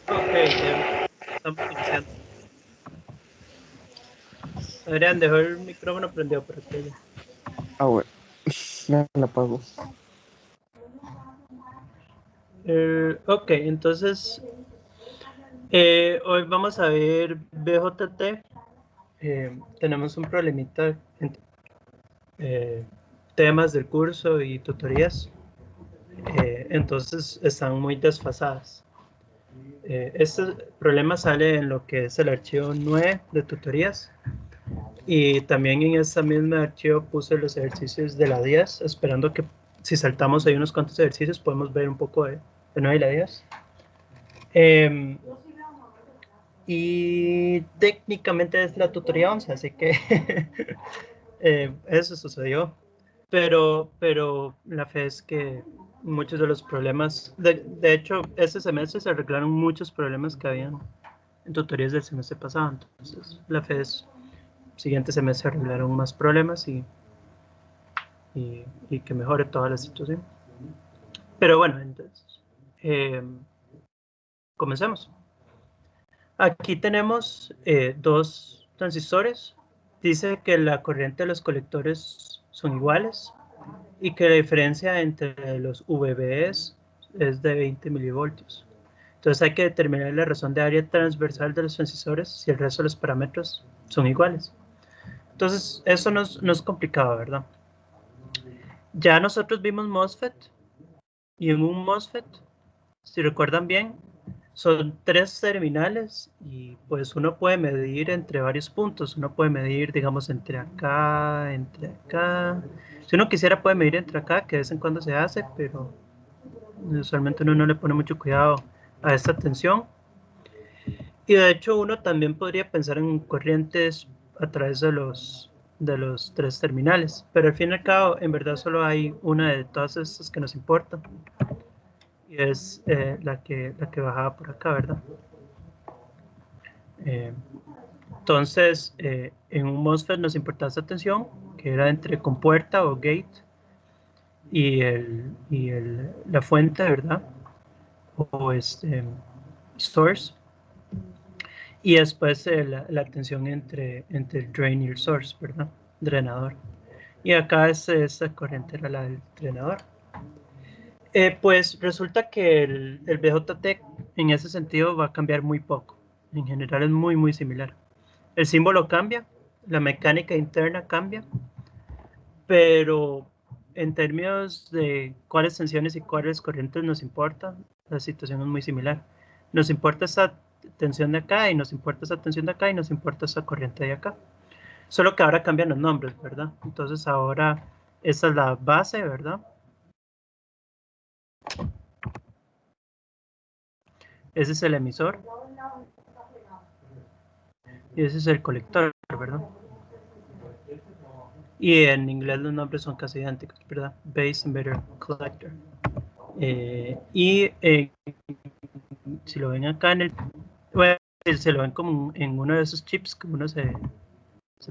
Ok, ya estamos iniciando. Adrián, dejó el micrófono prendido por aquello. Ah, bueno. Ya la apago. Ok, entonces hoy vamos a ver BJT. Tenemos un problemita entre temas del curso y tutorías. Entonces están muy desfasadas. Este problema sale en lo que es el archivo 9 de tutorías. Y también en ese mismo archivo puse los ejercicios de la 10, esperando que si saltamos ahí unos cuantos ejercicios podemos ver un poco de 9 y la 10. Y técnicamente es la tutoría 11, así que eso sucedió. Pero la fe es que muchos de los problemas, de hecho, este semestre se arreglaron muchos problemas que habían en tutorías del semestre pasado. Entonces, la fe es siguiente semestre arreglaron más problemas y que mejore toda la situación. Pero bueno, entonces, comencemos. Aquí tenemos dos transistores. Dice que la corriente de los colectores son iguales y que la diferencia entre los VBs es de 20 milivoltios. Entonces hay que determinar la razón de área transversal de los transistores si el resto de los parámetros son iguales. Entonces eso no es complicado, ¿verdad? Ya nosotros vimos MOSFET y en un MOSFET, si recuerdan bien, son 3 terminales y pues uno puede medir entre varios puntos. Uno puede medir, digamos, entre acá. Si uno quisiera puede medir entre acá, que de vez en cuando se hace, pero usualmente uno no le pone mucho cuidado a esta tensión. Y de hecho uno también podría pensar en corrientes a través de los 3 terminales, pero al fin y al cabo en verdad solo hay una de todas estas que nos importa y es la que bajaba por acá, ¿verdad? Entonces en un MOSFET nos importaba esta tensión que era entre compuerta o gate y la fuente, ¿verdad? O source. Y después la tensión entre el drain y el source, ¿verdad? Drenador. Y acá esta corriente era la del drenador. Pues resulta que el BJT en ese sentido va a cambiar muy poco. En general es muy, muy similar. El símbolo cambia, la mecánica interna cambia, pero en términos de cuáles tensiones y cuáles corrientes nos importa, la situación es muy similar. Nos importa esta tensión de acá y nos importa esta tensión de acá y nos importa esta corriente de acá. Solo que ahora cambian los nombres, ¿verdad? Entonces ahora esta es la base, ¿verdad? Ese es el emisor. Y ese es el colector, ¿verdad? Y en inglés los nombres son casi idénticos, ¿verdad? Base, emitter, collector. Si lo ven acá bueno, se lo ven como en uno de esos chips que uno se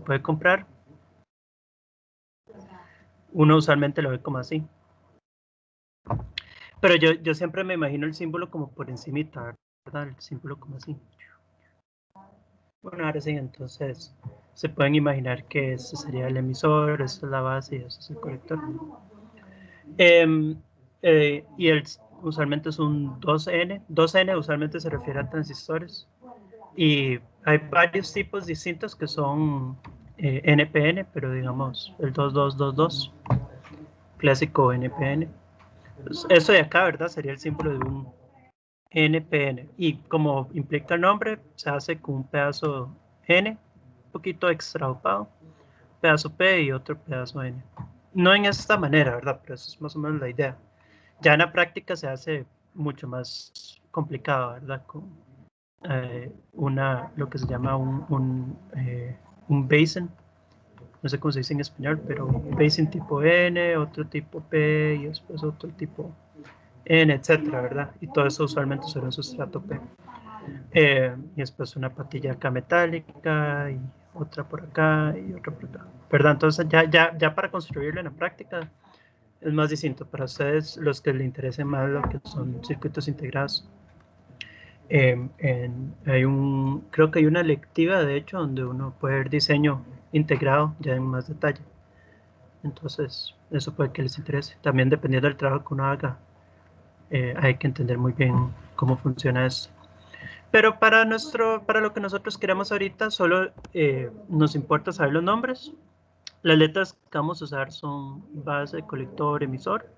puede comprar. Uno usualmente lo ve como así. Pero yo siempre me imagino el símbolo como por encimita, ¿verdad? El símbolo como así. Bueno, ahora sí, entonces se pueden imaginar que este sería el emisor, esta es la base y este es el colector. Usualmente es un 2N. 2N usualmente se refiere a transistores. Y hay varios tipos distintos que son NPN, pero digamos el 2222, clásico NPN. Pues eso de acá, ¿verdad? Sería el símbolo de un NPN. Y como implica el nombre, se hace con un pedazo N, un poquito extraopado, pedazo P y otro pedazo N. No en esta manera, ¿verdad? Pero eso es más o menos la idea. Ya en la práctica se hace mucho más complicado, ¿verdad? Con lo que se llama un basin, no sé cómo se dice en español, pero basin tipo N, otro tipo P y después otro tipo N, etcétera, ¿verdad? Y todo eso usualmente sobre un sustrato P. Y después una patilla acá metálica y otra por acá y otra por acá, ¿verdad? Entonces ya para construirlo en la práctica es más distinto. Para ustedes, los que les interesen más lo que son circuitos integrados. Creo que hay una electiva, de hecho, donde uno puede ver diseño integrado ya en más detalle. Entonces, eso puede que les interese. También dependiendo del trabajo que uno haga, hay que entender muy bien cómo funciona eso. Pero para lo que nosotros queremos ahorita, solo nos importa saber los nombres. Las letras que vamos a usar son base, colector, emisor.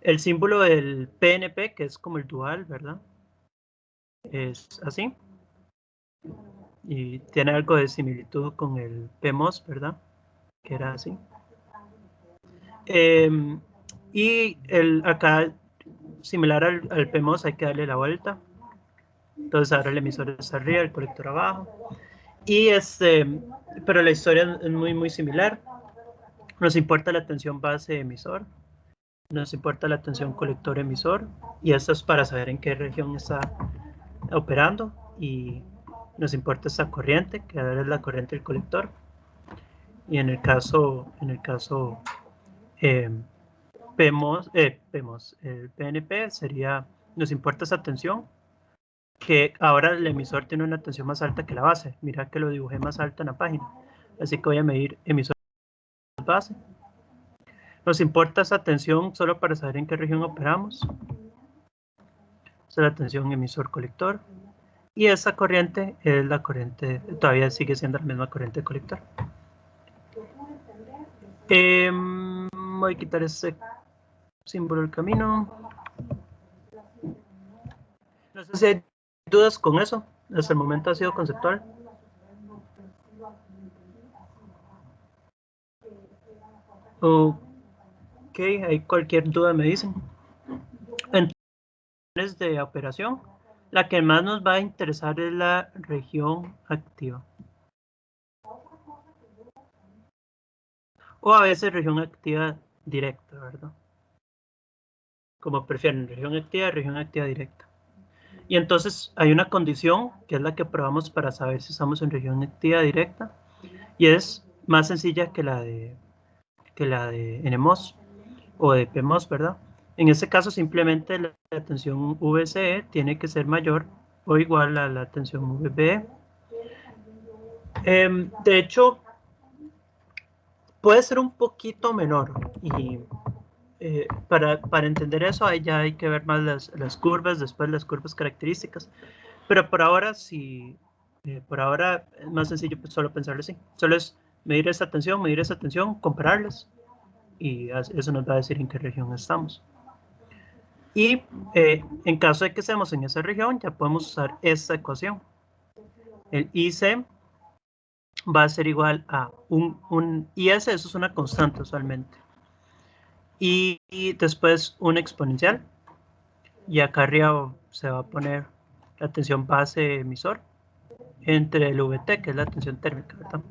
El símbolo del PNP, que es como el dual, ¿verdad? Es así. Y tiene algo de similitud con el PMOS, ¿verdad? Que era así. Y acá, similar al PMOS, hay que darle la vuelta. Entonces ahora el emisor está arriba, el colector abajo. Pero la historia es muy, muy similar. Nos importa la tensión base emisor. Nos importa la tensión colector emisor. Y esto es para saber en qué región está operando. Y nos importa esta corriente, que ahora es la corriente del colector. Y en el caso PMOS, el PNP sería, nos importa esa tensión, que ahora el emisor tiene una tensión más alta que la base. Mira que lo dibujé más alto en la página. Así que voy a medir emisor base. Nos importa esa tensión solo para saber en qué región operamos. Esa es la tensión emisor colector. Y esa corriente es la corriente, todavía sigue siendo la misma corriente colector. Voy a quitar ese símbolo del camino. No sé si hay dudas con eso. Hasta el momento ha sido conceptual. Ok, hay cualquier duda me dicen. Entonces, de operación, la que más nos va a interesar es la región activa. O a veces región activa directa, ¿verdad? Como prefieren, región activa directa. Y entonces hay una condición que es la que probamos para saber si estamos en región activa directa. Y es más sencilla que la de NMOS o de PMOS, ¿verdad? En este caso simplemente la tensión VCE tiene que ser mayor o igual a la tensión VBE. De hecho, puede ser un poquito menor y para entender eso ya hay que ver más las curvas, después las curvas características. Pero por ahora, por ahora es más sencillo pues, solo pensarlo así. Solo es medir esa tensión, compararlas y eso nos va a decir en qué región estamos. Y en caso de que estemos en esa región, ya podemos usar esta ecuación. El IC va a ser igual a un IS, eso es una constante usualmente. Y después un exponencial. Y acá arriba se va a poner la tensión base emisor entre el VT, que es la tensión térmica, ¿verdad?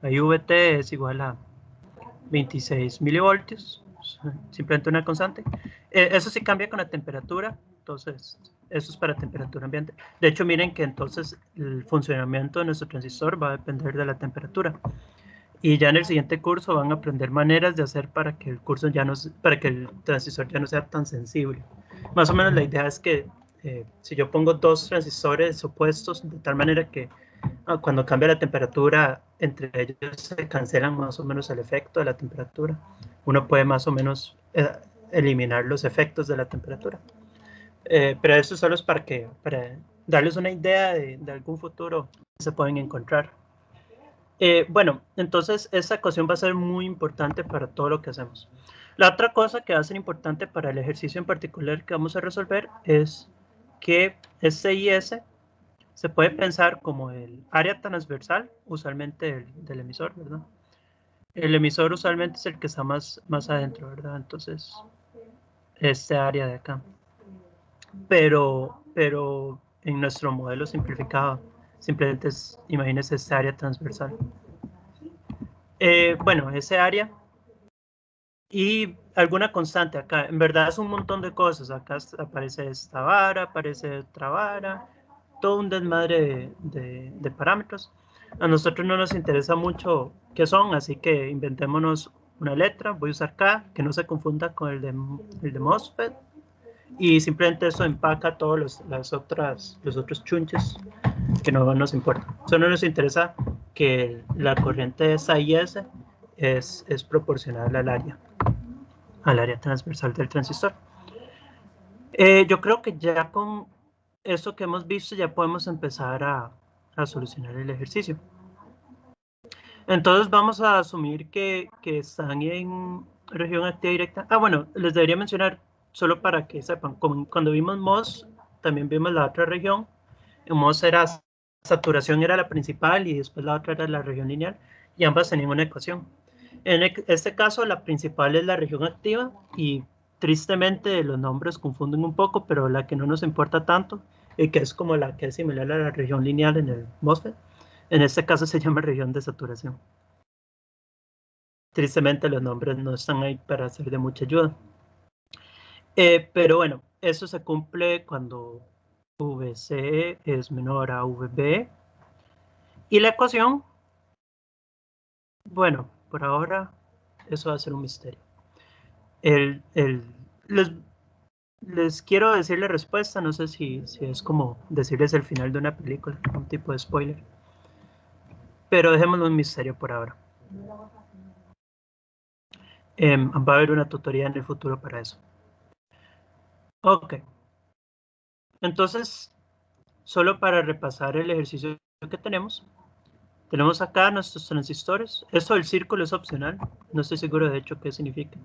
Ahí VT es igual a 26 milivoltios, simplemente una constante. Eso sí cambia con la temperatura, entonces eso es para temperatura ambiente. De hecho, miren que entonces el funcionamiento de nuestro transistor va a depender de la temperatura. Y ya en el siguiente curso van a aprender maneras de hacer para que el transistor ya no sea tan sensible. Más o menos la idea es que si yo pongo dos transistores opuestos de tal manera que cuando cambia la temperatura entre ellos se cancelan más o menos el efecto de la temperatura, uno puede más o menos eliminar los efectos de la temperatura. Pero eso solo es para darles una idea de algún futuro que se pueden encontrar. Bueno, entonces esta ecuación va a ser muy importante para todo lo que hacemos. La otra cosa que va a ser importante para el ejercicio en particular que vamos a resolver es que este IS se puede pensar como el área transversal, usualmente del emisor, ¿verdad? El emisor usualmente es el que está más adentro, ¿verdad? Entonces, este área de acá. Pero en nuestro modelo simplificado, simplemente imagínense esta área transversal. Bueno, ese área y alguna constante acá. En verdad es un montón de cosas. Acá aparece esta vara, aparece otra vara, todo un desmadre de parámetros. A nosotros no nos interesa mucho qué son, así que inventémonos una letra, voy a usar K, que no se confunda con el de MOSFET, y simplemente eso empaca todos los otros chunches que no nos importa. Solo nos interesa que la corriente esa y S es proporcional al área transversal del transistor. Yo creo que ya con eso que hemos visto ya podemos empezar a solucionar el ejercicio. Entonces vamos a asumir que están en región activa directa. Bueno, les debería mencionar, solo para que sepan, cuando vimos MOS, también vimos la otra región. En MOS saturación era la principal y después la otra era la región lineal, y ambas tenían una ecuación. En este caso, la principal es la región activa, y tristemente los nombres confunden un poco, pero la que no nos importa tanto, y que es como la que es similar a la región lineal en el MOSFET, en este caso se llama región de saturación. Tristemente los nombres no están ahí para ser de mucha ayuda. Pero bueno, eso se cumple cuando VC es menor a VB. Y la ecuación, bueno, por ahora eso va a ser un misterio. Les quiero decir la respuesta, no sé si es como decirles el final de una película, un tipo de spoiler. Pero dejémoslo un misterio por ahora. Va a haber una tutoría en el futuro para eso. Ok. Entonces, solo para repasar el ejercicio que tenemos acá nuestros transistores. Esto del círculo es opcional, no estoy seguro de hecho qué significa.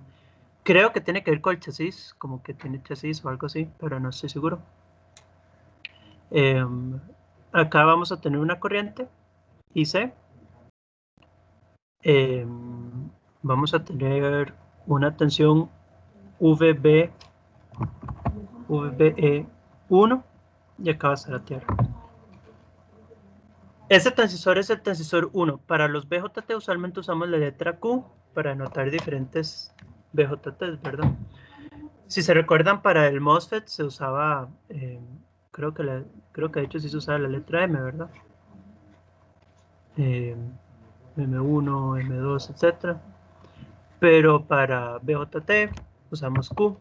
Creo que tiene que ver con el chasis, como que tiene chasis o algo así, pero no estoy seguro. Acá vamos a tener una corriente IC. Vamos a tener una tensión VBE1 y acá va a estar la tierra. Este transistor es el transistor 1. Para los BJT usualmente usamos la letra Q para anotar diferentes BJTs, ¿verdad? Si se recuerdan, para el MOSFET se usaba, creo que de hecho sí se usaba la letra M, ¿verdad? M1, M2, etc. Pero para BJT usamos Q.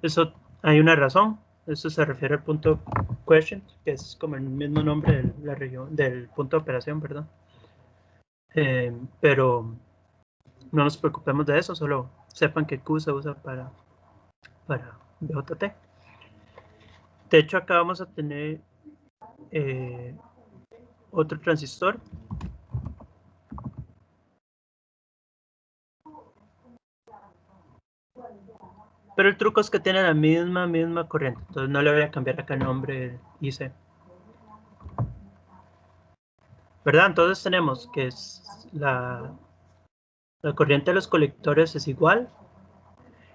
Eso hay una razón. Eso se refiere al punto question, que es como el mismo nombre de la región, del punto de operación, ¿verdad? Pero no nos preocupemos de eso, solo sepan que Q se usa para BJT. De hecho, acá vamos a tener otro transistor. Pero el truco es que tiene la misma corriente, entonces no le voy a cambiar acá el nombre IC. ¿Verdad? Entonces tenemos que la corriente de los colectores es igual,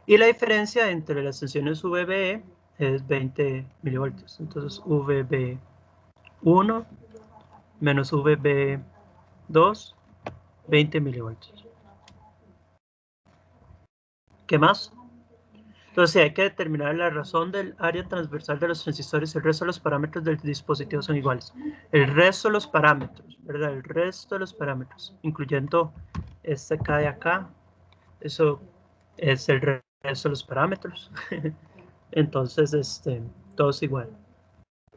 y la diferencia entre las tensiones VBE es 20 milivoltios. Entonces VB1 menos VB2, 20 milivoltios. ¿Qué más? Entonces hay que determinar la razón del área transversal de los transistores. El resto de los parámetros del dispositivo son iguales. El resto de los parámetros, ¿verdad? El resto de los parámetros, incluyendo este K de acá, eso es el resto de los parámetros. Entonces, todo es igual.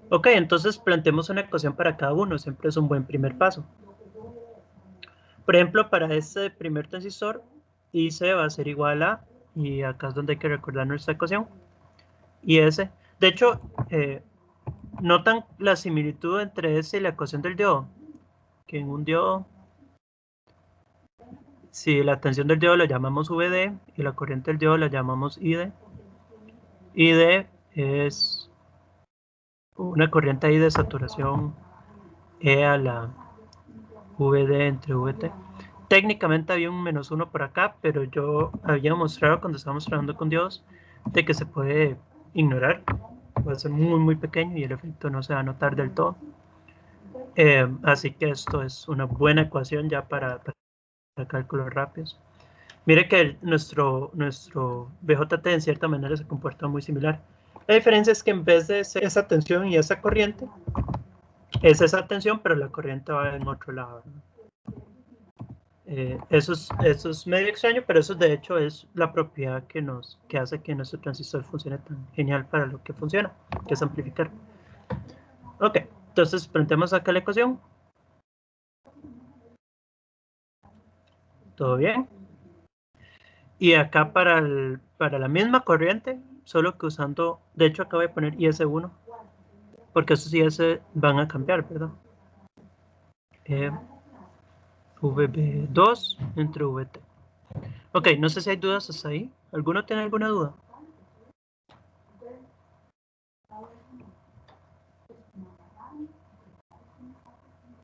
Ok, entonces planteemos una ecuación para cada uno. Siempre es un buen primer paso. Por ejemplo, para este primer transistor, IC va a ser igual a, y acá es donde hay que recordar nuestra ecuación, y S. De hecho, notan la similitud entre S y la ecuación del diodo, que en un diodo, si la tensión del diodo la llamamos VD y la corriente del diodo la llamamos ID. ID es una corriente ahí de saturación E a la VD entre VT. Técnicamente había un -1 por acá, pero yo había mostrado cuando estábamos trabajando con diodos de que se puede ignorar. Va a ser muy pequeño y el efecto no se va a notar del todo. Así que esto es una buena ecuación ya para cálculos rápidos. Mire que nuestro BJT en cierta manera se comporta muy similar. La diferencia es que en vez de ser esa tensión y esa corriente, es esa tensión, pero la corriente va en otro lado, ¿no? Eso es medio extraño, pero eso de hecho es la propiedad que hace que nuestro transistor funcione tan genial para lo que funciona, que es amplificar. Ok, entonces planteamos acá la ecuación. ¿Todo bien? Y acá para la misma corriente, solo que usando, de hecho acá voy a poner IS1, porque esos IS van a cambiar, ¿verdad? VB2 entre VT. Ok, no sé si hay dudas hasta ahí. ¿Alguno tiene alguna duda?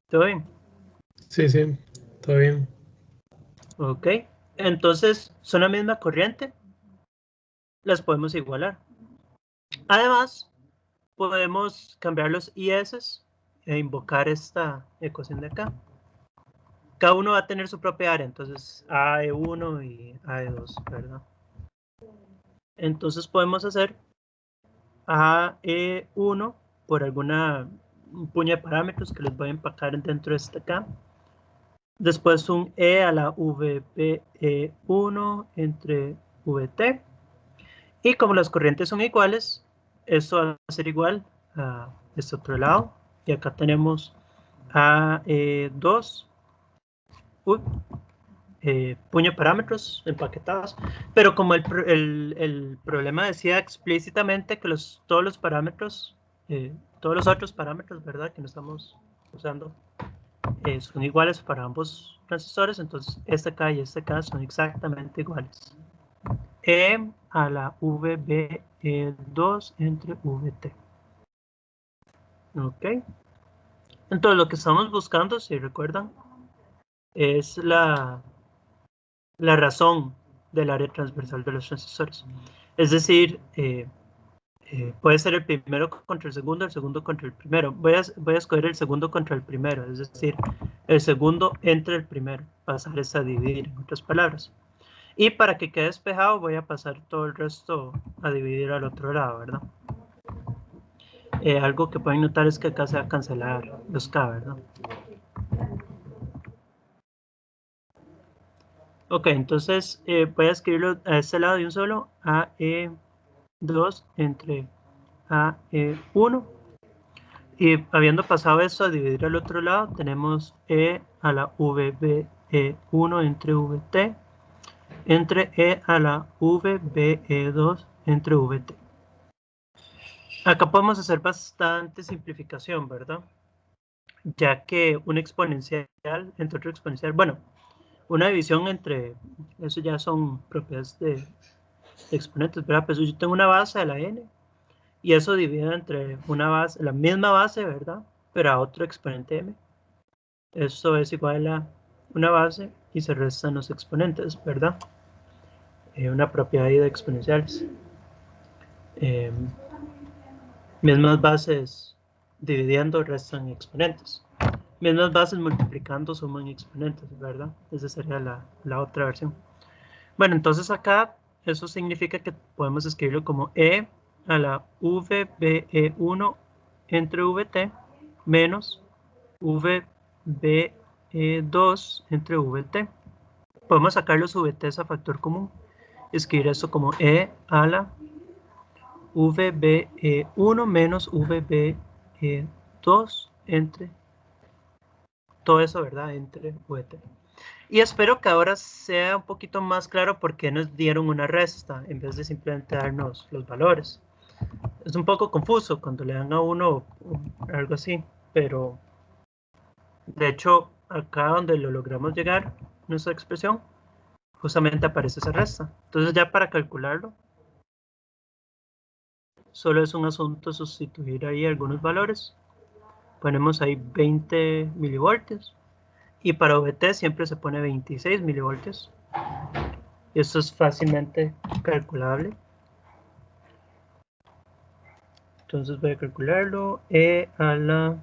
¿Todo bien? Sí, sí, todo bien. Ok, entonces son la misma corriente, las podemos igualar. Además, podemos cambiar los IS e invocar esta ecuación de acá. Cada uno va a tener su propia área, entonces AE1 y AE2, ¿verdad? Entonces podemos hacer AE1 por un puño de parámetros que les voy a empacar dentro de este acá. Después un E a la VBE1 entre VT. Y como las corrientes son iguales, esto va a ser igual a este otro lado. Y acá tenemos AE2. Puño de parámetros empaquetados, pero como el problema decía explícitamente que todos los parámetros, todos los otros parámetros, ¿verdad?, que no estamos usando, son iguales para ambos transistores, entonces este acá y este acá son exactamente iguales. E a la VBE2 entre VT. Ok. Entonces lo que estamos buscando, si recuerdan, es la razón del área transversal de los transistores. Es decir, puede ser el primero contra el segundo contra el primero. Voy a escoger el segundo contra el primero, es decir, el segundo entre el primero. Pasar es a dividir, en otras palabras. Y para que quede despejado, voy a pasar todo el resto a dividir al otro lado, ¿verdad? Algo que pueden notar es que acá se va a cancelar los K, ¿verdad? Ok, entonces voy a escribirlo a este lado de un solo, AE2 entre AE1. Y habiendo pasado eso a dividir al otro lado, tenemos E a la VBE1 entre VT entre E a la VBE2 entre VT. Acá podemos hacer bastante simplificación, ¿verdad? Ya que un exponencial entre otro exponencial, bueno, una división entre, eso ya son propiedades de exponentes, ¿verdad? Pues yo tengo una base de la n y eso divide entre una base, la misma base, ¿verdad? Pero a otro exponente m. Eso es igual a una base y se restan los exponentes, ¿verdad? Una propiedad de exponenciales. Mismas bases dividiendo restan exponentes. Mismas bases multiplicando suman exponentes, ¿verdad? Esa sería la otra versión. Bueno, entonces acá eso significa que podemos escribirlo como E a la VBE1 entre VT menos VBE2 entre VT. Podemos sacar los VTs a factor común. Escribir esto como E a la VBE1 menos VBE2 entre todo eso, ¿verdad? Entre VT. Y espero que ahora sea un poquito más claro por qué nos dieron una resta en vez de simplemente darnos los valores. Es un poco confuso cuando le dan a uno algo así, pero de hecho acá donde lo logramos llegar, nuestra expresión, justamente aparece esa resta. Entonces ya para calcularlo, solo es un asunto sustituir ahí algunos valores. Ponemos ahí 20 milivoltios y para VT siempre se pone 26 milivoltios. Y esto es fácilmente calculable. Entonces voy a calcularlo. E a la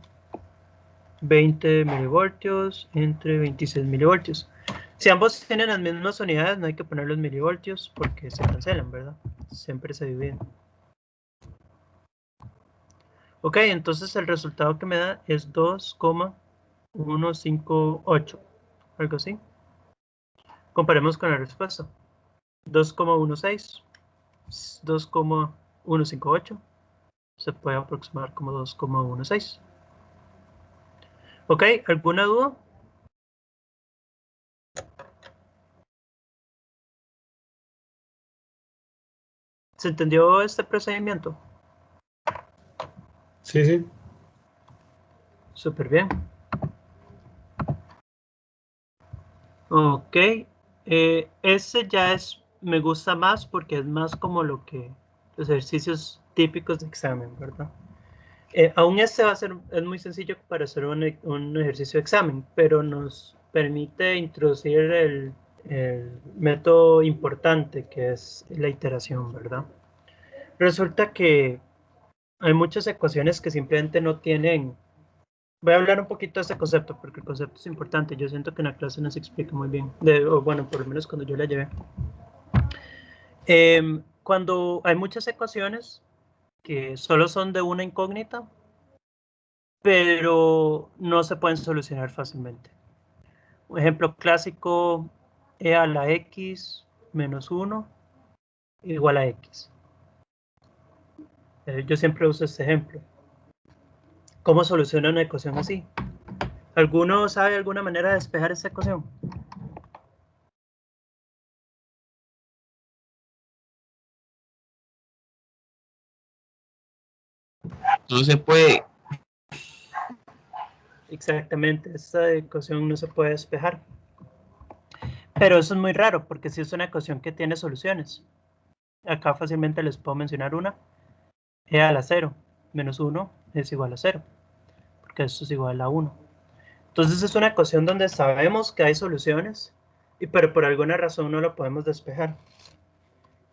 20 milivoltios entre 26 milivoltios. Si ambos tienen las mismas unidades, no hay que poner los milivoltios porque se cancelan, ¿verdad? Siempre se dividen. Ok, entonces el resultado que me da es 2,158, algo así. Comparemos con la respuesta. 2,16, 2,158. Se puede aproximar como 2,16. ¿Ok? ¿Alguna duda? ¿Se entendió este procedimiento? Sí, sí. Súper bien. Ok. Ese ya me gusta más porque es más como los ejercicios típicos de examen, ¿verdad? Aún este es muy sencillo para hacer un ejercicio de examen, pero nos permite introducir el método importante que es la iteración, ¿verdad? Resulta que hay muchas ecuaciones que simplemente no tienen. Voy a hablar un poquito de este concepto porque el concepto es importante. Yo siento que en la clase no se explica muy bien, o bueno, por lo menos cuando yo la llevé. Cuando hay muchas ecuaciones que solo son de una incógnita, pero no se pueden solucionar fácilmente. Un ejemplo clásico, e a la x menos 1 igual a x. Yo siempre uso este ejemplo. ¿Cómo soluciona una ecuación así? ¿Alguno sabe alguna manera de despejar esta ecuación? No se puede. Exactamente, esta ecuación no se puede despejar. Pero eso es muy raro porque si es una ecuación que tiene soluciones. Acá fácilmente les puedo mencionar una. E a la 0 menos 1 es igual a 0, porque esto es igual a 1. Entonces es una ecuación donde sabemos que hay soluciones, pero por alguna razón no lo podemos despejar.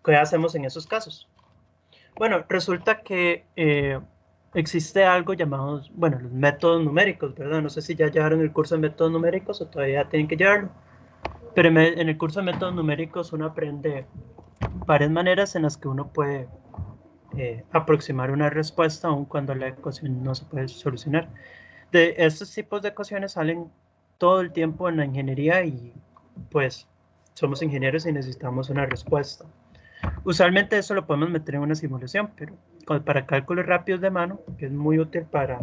¿Qué hacemos en esos casos? Bueno, resulta que existe algo llamado, bueno, los métodos numéricos, ¿verdad? No sé si ya llevaron el curso de métodos numéricos o todavía tienen que llevarlo. Pero en el curso de métodos numéricos uno aprende varias maneras en las que uno puede aproximar una respuesta aun cuando la ecuación no se puede solucionar. De estos tipos de ecuaciones salen todo el tiempo en la ingeniería y pues somos ingenieros y necesitamos una respuesta. Usualmente eso lo podemos meter en una simulación, pero para cálculos rápidos de mano, que es muy útil para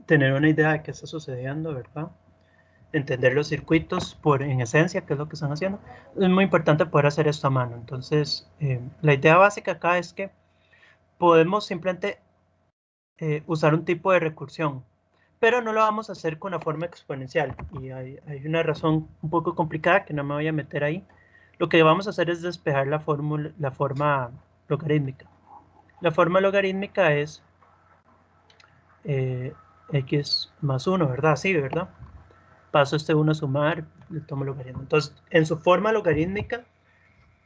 tener una idea de qué está sucediendo, ¿verdad? Entender los circuitos en esencia, qué es lo que están haciendo. Es muy importante poder hacer esto a mano. Entonces, la idea básica acá es que podemos simplemente usar un tipo de recursión, pero no lo vamos a hacer con la forma exponencial. Y hay una razón un poco complicada que no me voy a meter ahí. Lo que vamos a hacer es despejar la forma logarítmica. La forma logarítmica es x más 1, ¿verdad? Sí, ¿verdad? Paso este 1 a sumar, le tomo logaritmo. Entonces, en su forma logarítmica,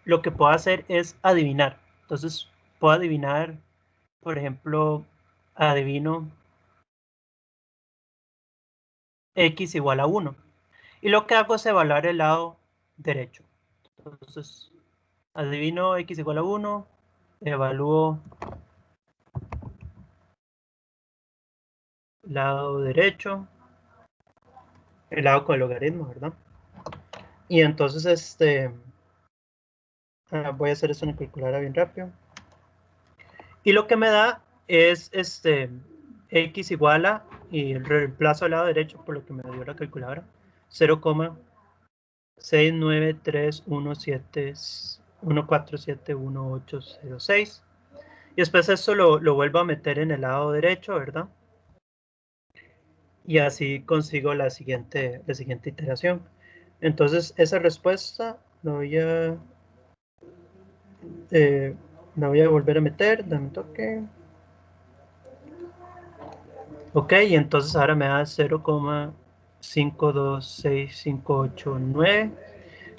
lo que puedo hacer es adivinar. Entonces, puedo adivinar, por ejemplo, adivino x igual a 1. Y lo que hago es evaluar el lado derecho. Entonces, adivino x igual a 1, evalúo lado derecho, el lado con el logaritmo, ¿verdad? Y entonces, voy a hacer esto en la calculadora bien rápido. Y lo que me da es x igual a, y reemplazo al lado derecho por lo que me dio la calculadora, 0,693171806. Y después eso lo vuelvo a meter en el lado derecho, ¿verdad? Y así consigo la siguiente iteración. Entonces esa respuesta la voy a volver a meter, dame un toque. Ok, y entonces ahora me da 0,526589.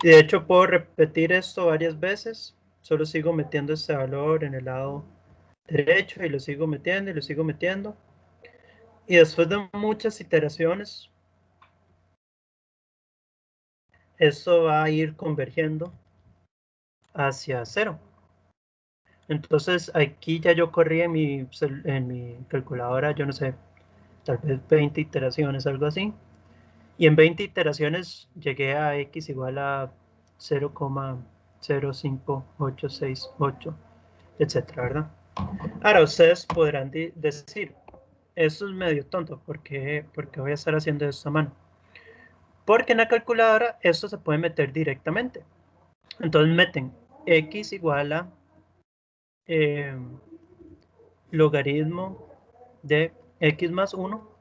Y de hecho puedo repetir esto varias veces. Solo sigo metiendo este valor en el lado derecho y lo sigo metiendo y lo sigo metiendo. Y después de muchas iteraciones, esto va a ir convergiendo hacia 0. Entonces aquí ya yo corrí en mi calculadora, yo no sé, tal vez 20 iteraciones, algo así. Y en 20 iteraciones llegué a x igual a 0,05868, etcétera, ¿verdad? Ahora ustedes podrán decir, eso es medio tonto, ¿por qué voy a estar haciendo esto a mano? Porque en la calculadora esto se puede meter directamente. Entonces meten x igual a logaritmo de x más 1.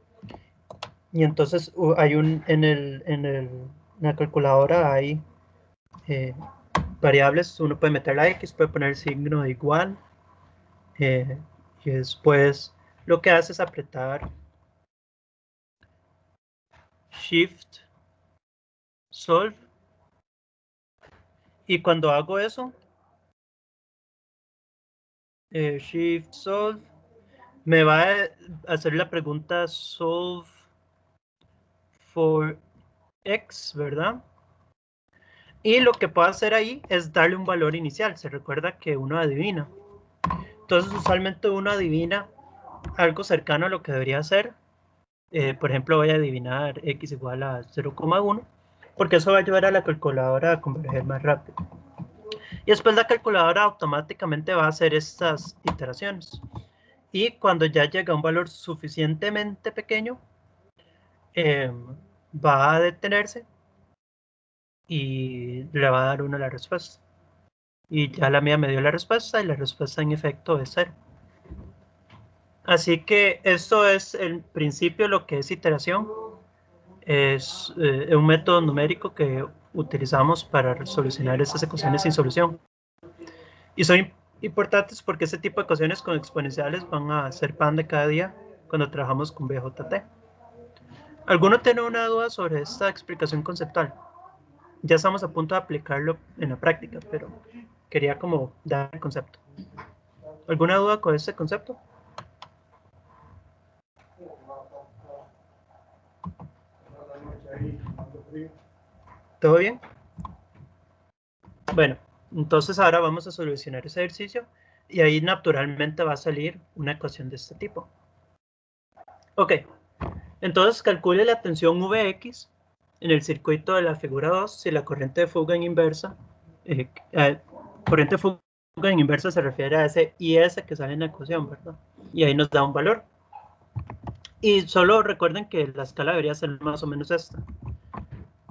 Y entonces hay en la calculadora hay variables. Uno puede meter la x, puede poner el signo de igual. Y después lo que hace es apretar Shift Solve. Y cuando hago eso, Shift Solve, me va a hacer la pregunta solve for x, ¿verdad? Y lo que puedo hacer ahí es darle un valor inicial. Se recuerda que uno adivina. Entonces usualmente uno adivina algo cercano a lo que debería ser. Por ejemplo, voy a adivinar x igual a 0,1, porque eso va a ayudar a la calculadora a converger más rápido. Y después la calculadora automáticamente va a hacer estas iteraciones. Y cuando ya llega a un valor suficientemente pequeño, va a detenerse y le va a dar 1 la respuesta. Y ya la mía me dio la respuesta y la respuesta en efecto es 0. Así que esto es el principio, lo que es iteración. Es un método numérico que utilizamos para solucionar estas ecuaciones sin solución. Y son importantes porque este tipo de ecuaciones con exponenciales van a ser pan de cada día cuando trabajamos con BJT. ¿Alguno tiene una duda sobre esta explicación conceptual? Ya estamos a punto de aplicarlo en la práctica, pero quería como dar el concepto. ¿Alguna duda con este concepto? ¿Todo bien? Bueno, entonces ahora vamos a solucionar ese ejercicio y ahí naturalmente va a salir una ecuación de este tipo. Ok, entonces calcule la tensión Vx en el circuito de la figura 2 si la corriente de fuga en inversa, corriente de fuga en inversa se refiere a ese IS que sale en la ecuación, ¿verdad? Y ahí nos da un valor. Y solo recuerden que la escala debería ser más o menos esta.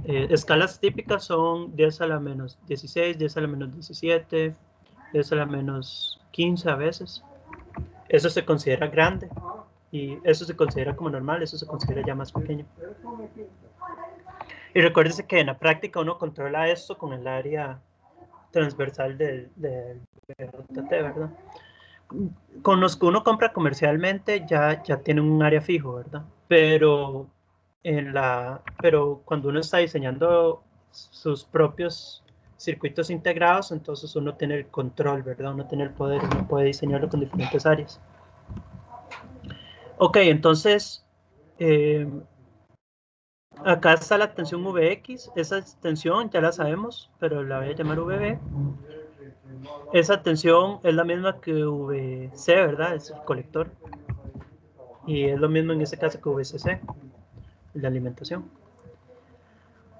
Escalas típicas son 10 a la menos 16, 10 a la menos 17, 10 a la menos 15 a veces. Eso se considera grande y eso se considera como normal, eso se considera ya más pequeño. Y recuérdense que en la práctica uno controla esto con el área transversal del BJT, ¿verdad? Con los que uno compra comercialmente ya tienen un área fijo, ¿verdad? Pero cuando uno está diseñando sus propios circuitos integrados, entonces uno tiene el control, ¿verdad? Uno tiene el poder, uno puede diseñarlo con diferentes áreas. Ok, entonces acá está la tensión Vx, esa tensión ya la sabemos, pero la voy a llamar Vb. Esa tensión es la misma que Vc, ¿verdad? Es el colector. Y es lo mismo en este caso que VCC, la alimentación.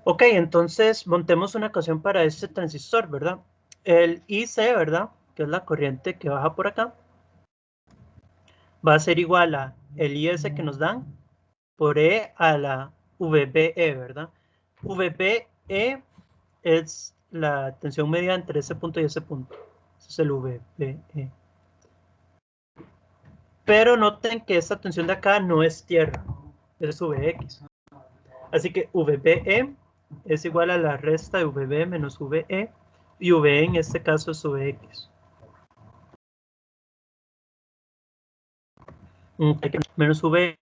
Ok, entonces montemos una ecuación para este transistor, ¿verdad? El IC, ¿verdad? Que es la corriente que baja por acá, va a ser igual a el IS que nos dan por E a la VBE, ¿verdad? VBE es la tensión media entre ese punto y ese punto. Ese es el VBE. Pero noten que esta tensión de acá no es tierra, es Vx. Así que VBE es igual a la resta de VB menos VE, y VE en este caso es Vx. Menos Vx.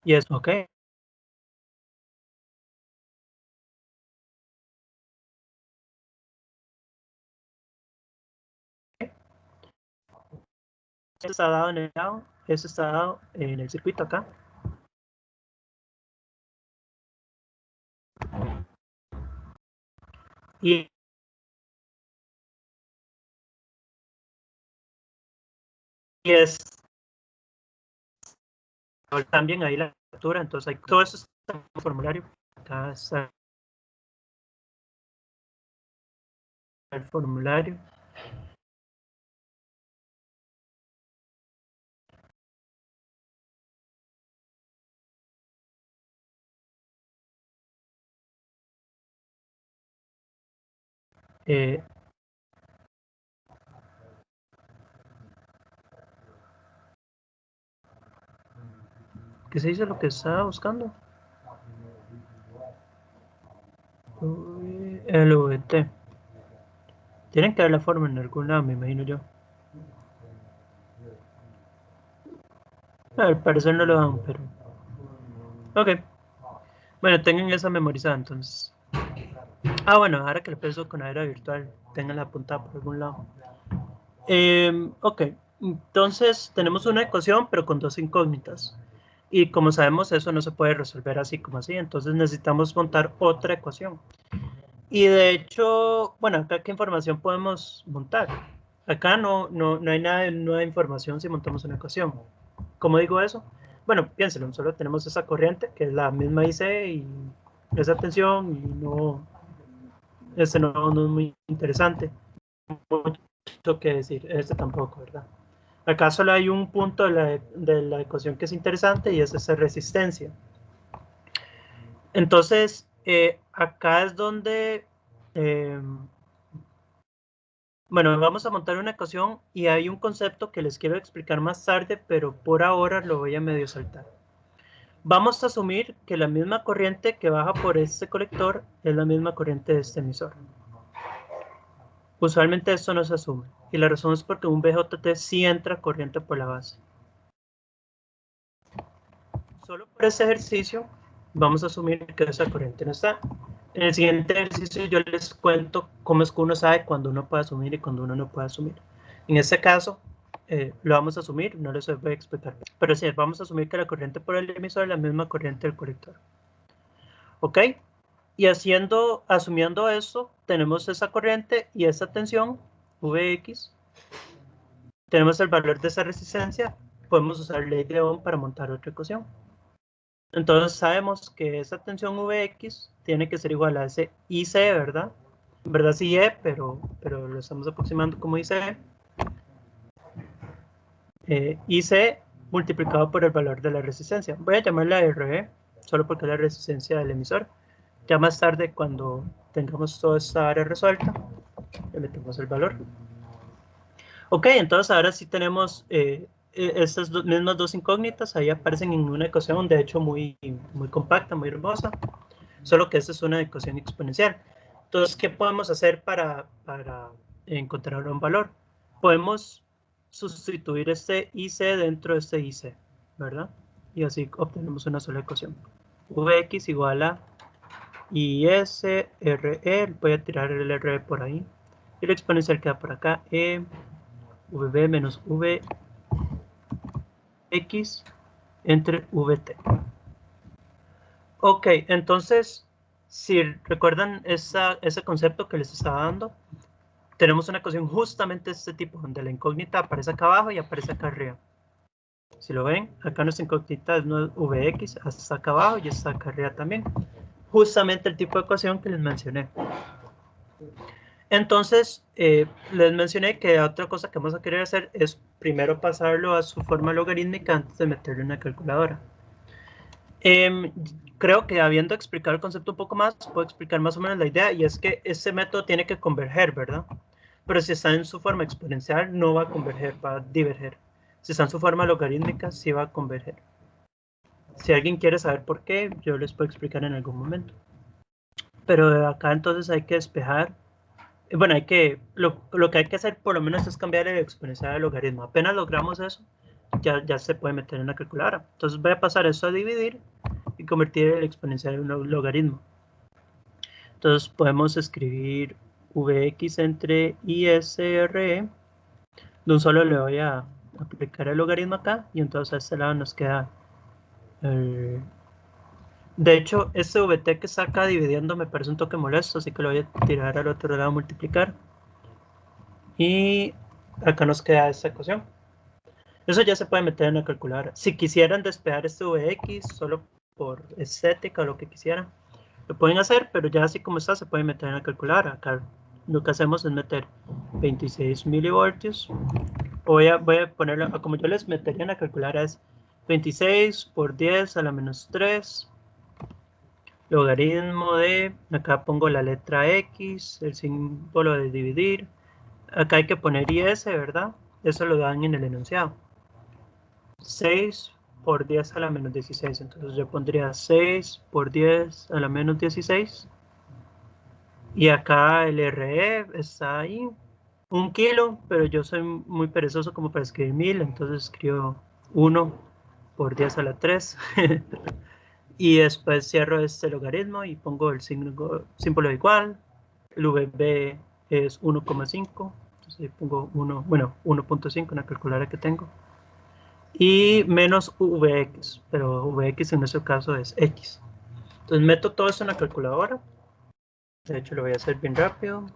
Y es ok. Esto está dado en el lado, esto está dado en el circuito acá. Y es también ahí la captura, entonces hay, todo eso está en el formulario. Acá está el formulario. ¿Qué se dice lo que estaba buscando? LVT. Tienen que dar la forma en algún lado, me imagino yo. Al parecer no lo dan, pero... Ok. Bueno, tengan esa memorizada entonces. Ah, bueno, ahora que lo pienso con era virtual, tenganla apuntada por algún lado. Ok, entonces tenemos una ecuación, pero con dos incógnitas. Y como sabemos, eso no se puede resolver así como así, entonces necesitamos montar otra ecuación. Y de hecho, bueno, acá qué información podemos montar. Acá no hay nada de nueva información si montamos una ecuación. ¿Cómo digo eso? Bueno, piénsenlo, solo tenemos esa corriente, que es la misma IC y esa tensión, y no es muy interesante. Mucho que decir, este tampoco, ¿verdad? Acá solo hay un punto de la ecuación que es interesante y es esa resistencia. Entonces, acá es donde, bueno, vamos a montar una ecuación y hay un concepto que les quiero explicar más tarde, pero por ahora lo voy a medio saltar. Vamos a asumir que la misma corriente que baja por este colector es la misma corriente de este emisor. Usualmente esto no se asume, y la razón es porque un BJT sí entra corriente por la base. Solo por ese ejercicio vamos a asumir que esa corriente no está. En el siguiente ejercicio yo les cuento cómo es que uno sabe cuando uno puede asumir y cuando uno no puede asumir. En este caso, lo vamos a asumir, no les voy a explicar. Pero sí, vamos a asumir que la corriente por el emisor es la misma corriente del colector. ¿Ok? Y asumiendo eso, tenemos esa corriente y esa tensión, Vx. Tenemos el valor de esa resistencia. Podemos usar ley de Ohm para montar otra ecuación. Entonces sabemos que esa tensión Vx tiene que ser igual a ese IC, ¿verdad? En verdad sí E, pero lo estamos aproximando como IC. IC multiplicado por el valor de la resistencia. Voy a llamarla RE, solo porque es la resistencia del emisor. Ya más tarde, cuando tengamos toda esta área resuelta, le metemos el valor. Ok, entonces ahora sí tenemos estas mismas dos incógnitas, ahí aparecen en una ecuación, de hecho muy compacta, muy hermosa, solo que esta es una ecuación exponencial. Entonces, ¿qué podemos hacer para encontrar un valor? Podemos sustituir este IC dentro de este IC, ¿verdad? Y así obtenemos una sola ecuación. Vx igual a ISRE, voy a tirar el RE por ahí, y la exponencial queda por acá, VB menos Vx entre Vt. Ok, entonces, si recuerdan ese concepto que les estaba dando, tenemos una ecuación justamente de este tipo, donde la incógnita aparece acá abajo y aparece acá arriba. Si lo ven, acá nuestra incógnita es Vx, hasta acá abajo y está acá arriba también. Justamente el tipo de ecuación que les mencioné. Entonces, les mencioné que otra cosa que vamos a querer hacer es primero pasarlo a su forma logarítmica antes de meterlo en la calculadora. Creo que habiendo explicado el concepto un poco más, puedo explicar más o menos la idea, y es que este método tiene que converger, ¿verdad? Pero si está en su forma exponencial, no va a converger, va a diverger. Si está en su forma logarítmica, sí va a converger. Si alguien quiere saber por qué, yo les puedo explicar en algún momento. Pero acá entonces hay que despejar. Bueno, lo que hay que hacer por lo menos es cambiar el exponencial al logaritmo. Apenas logramos eso, ya se puede meter en la calculadora. Entonces voy a pasar eso a dividir y convertir el exponencial en un logaritmo. Entonces podemos escribir Vx entre ISRE. De un solo le voy a aplicar el logaritmo acá y entonces a este lado nos queda De hecho, este VT que está acá dividiendo me parece un toque molesto, así que lo voy a tirar al otro lado a multiplicar. Y acá nos queda esta ecuación. Eso ya se puede meter en la calculadora. Si quisieran despejar este Vx solo por estética o lo que quisieran, lo pueden hacer, pero ya así como está se puede meter en la calculadora. Acá lo que hacemos es meter 26 milivoltios. Voy a ponerlo, como yo les metería en la calculadora, es 26 por 10 a la menos 3, logaritmo de, acá pongo la letra X, el símbolo de dividir, acá hay que poner IS, ¿verdad? Eso lo dan en el enunciado. 6 por 10 a la menos 16, entonces yo pondría 6 por 10 a la menos 16, y acá el RE está ahí, 1 kilo, pero yo soy muy perezoso como para escribir 1000, entonces escribo 1 por 10 a la 3, y después cierro este logaritmo y pongo el símbolo igual, el VB es 1,5, entonces ahí pongo 1, bueno, 1.5 en la calculadora que tengo, y menos Vx, pero Vx en nuestro caso es X. Entonces meto todo eso en la calculadora, de hecho lo voy a hacer bien rápido.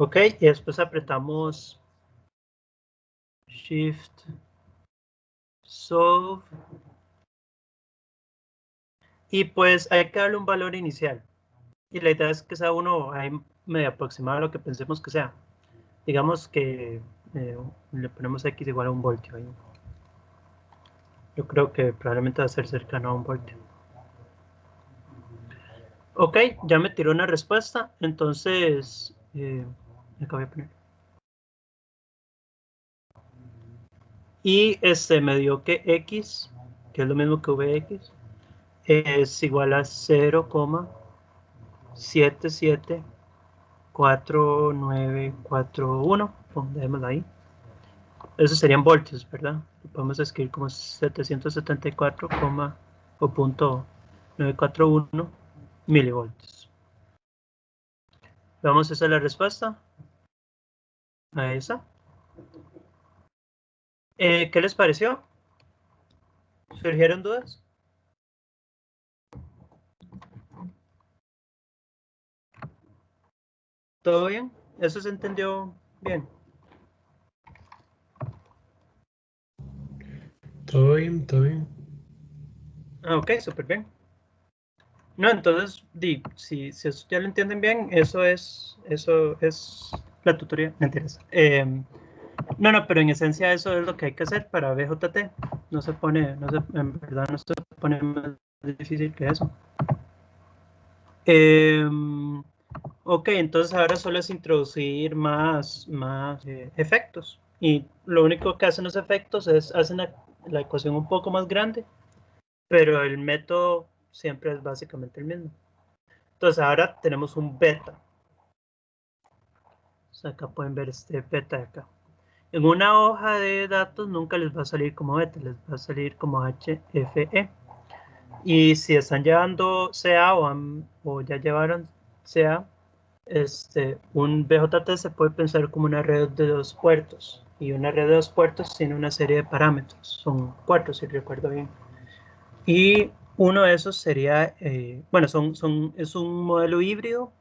Ok, y después apretamos Shift, Solve, y pues hay que darle un valor inicial. Y la idea es que sea uno ahí medio aproximado a lo que pensemos que sea. Digamos que le ponemos X igual a 1 voltio. Ahí. Yo creo que probablemente va a ser cercano a 1 voltio. Ok, ya me tiró una respuesta, entonces acá voy a poner. Y me dio que X, que es lo mismo que Vx, es igual a 0,774941. Dejémoslo ahí. Esos serían voltios, ¿verdad? Lo podemos escribir como 774, o punto 941 milivoltios. Vamos a hacer la respuesta a esa. ¿Qué les pareció? ¿Surgieron dudas? ¿Todo bien? ¿Eso se entendió bien? Todo bien, todo bien. Ah, ok, súper bien. No, entonces, si eso ya lo entienden bien, eso es la tutoría. Mentiras. No, pero en esencia eso es lo que hay que hacer para BJT. En verdad no se pone más difícil que eso. Ok, entonces ahora solo es introducir más efectos. Y lo único que hacen los efectos es hacen la ecuación un poco más grande, pero el método siempre es básicamente el mismo. Entonces ahora tenemos un beta. O sea, acá pueden ver este beta de acá. En una hoja de datos nunca les va a salir como beta, les va a salir como HFE. Y si están llevando CA o ya llevaron CA, un BJT se puede pensar como una red de 2 puertos. Y una red de 2 puertos tiene una serie de parámetros. Son 4, si recuerdo bien. Y uno de esos sería, bueno, es un modelo híbrido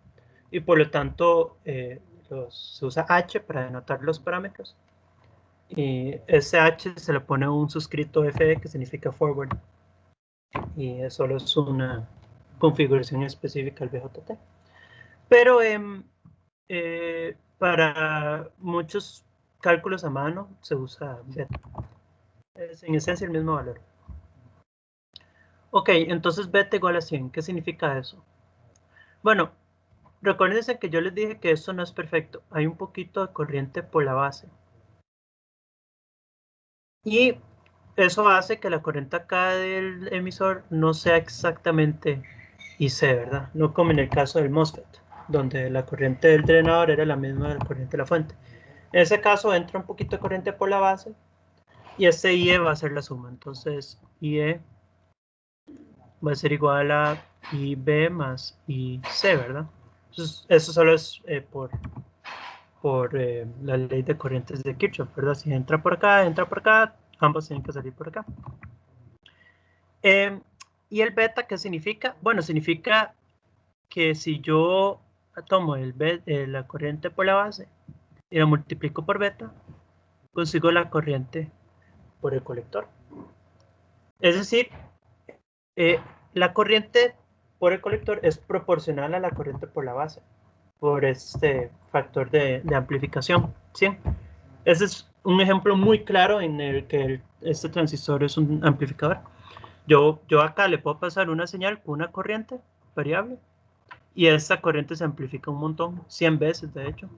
y por lo tanto se usa H para denotar los parámetros. Y ese H se le pone un suscrito FE que significa forward. Y eso solo es una configuración específica del BJT. Pero para muchos cálculos a mano se usa beta. Es en esencia el mismo valor. Ok, entonces beta igual a 100. ¿Qué significa eso? Bueno, recuérdense que yo les dije que esto no es perfecto. Hay un poquito de corriente por la base. Y eso hace que la corriente acá del emisor no sea exactamente IC, ¿verdad? No como en el caso del MOSFET, donde la corriente del drenador era la misma de la corriente de la fuente. En ese caso entra un poquito de corriente por la base y IE va a ser la suma. Entonces IE va a ser igual a IB más IC, ¿verdad? Entonces, eso solo es por la ley de corrientes de Kirchhoff, ¿verdad? Si entra por acá, ambos tienen que salir por acá. ¿Y el beta qué significa? Bueno, significa que si yo tomo la corriente por la base y la multiplico por beta, consigo la corriente por el colector. Es decir, la corriente por el colector es proporcional a la corriente por la base, por este factor de amplificación, ¿sí? Ese es un ejemplo muy claro en el que este transistor es un amplificador. Yo acá le puedo pasar una señal con una corriente variable y esta corriente se amplifica un montón, 100 veces de hecho,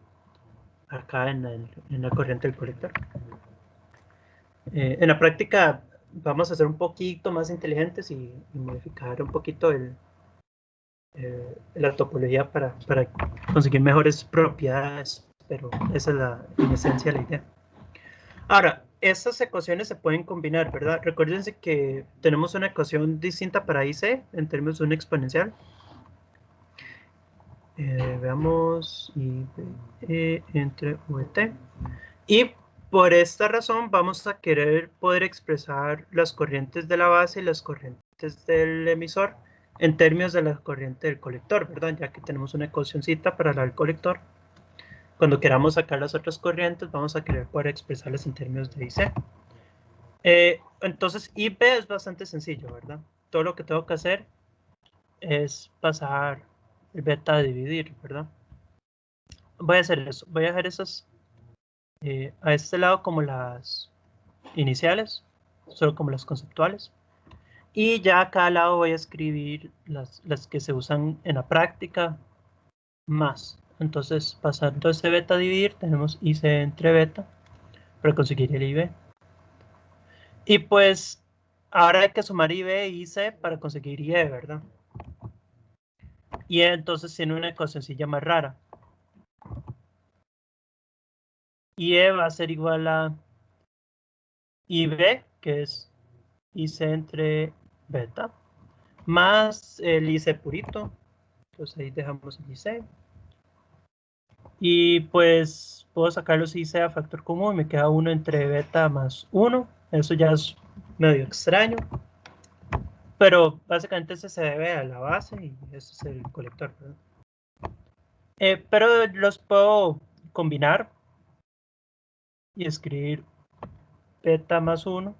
acá en la corriente del colector. En la práctica vamos a ser un poquito más inteligentes y modificar un poquito la topología para conseguir mejores propiedades, pero esa es en esencia la idea. Ahora, estas ecuaciones se pueden combinar, ¿verdad? Recuérdense que tenemos una ecuación distinta para IC en términos de un exponencial. Veamos IB entre VT. Y por esta razón vamos a querer poder expresar las corrientes de la base y las corrientes del emisor en términos de la corriente del colector, ¿verdad? Ya que tenemos una ecuacioncita para la del colector. Cuando queramos sacar las otras corrientes, vamos a querer poder expresarlas en términos de IC. Entonces, IB es bastante sencillo, ¿verdad? Todo lo que tengo que hacer es pasar el beta a dividir, ¿verdad? Voy a hacer eso. Voy a dejar esas a este lado como las iniciales, solo como las conceptuales. Y ya acá al lado voy a escribir las que se usan en la práctica más. Entonces, pasando este beta a dividir, tenemos IC entre beta para conseguir el IB. Y pues, ahora hay que sumar IB e IC para conseguir IE, ¿verdad? Y entonces tiene una ecuacioncilla más rara. IE va a ser igual a IB, que es IC entre beta, más el IC purito. Pues ahí dejamos el IC. Y pues puedo sacar los IC a factor común, me queda 1 entre beta más 1. Eso ya es medio extraño. Pero básicamente ese se debe a la base y ese es el colector, ¿verdad? Pero los puedo combinar y escribir beta más 1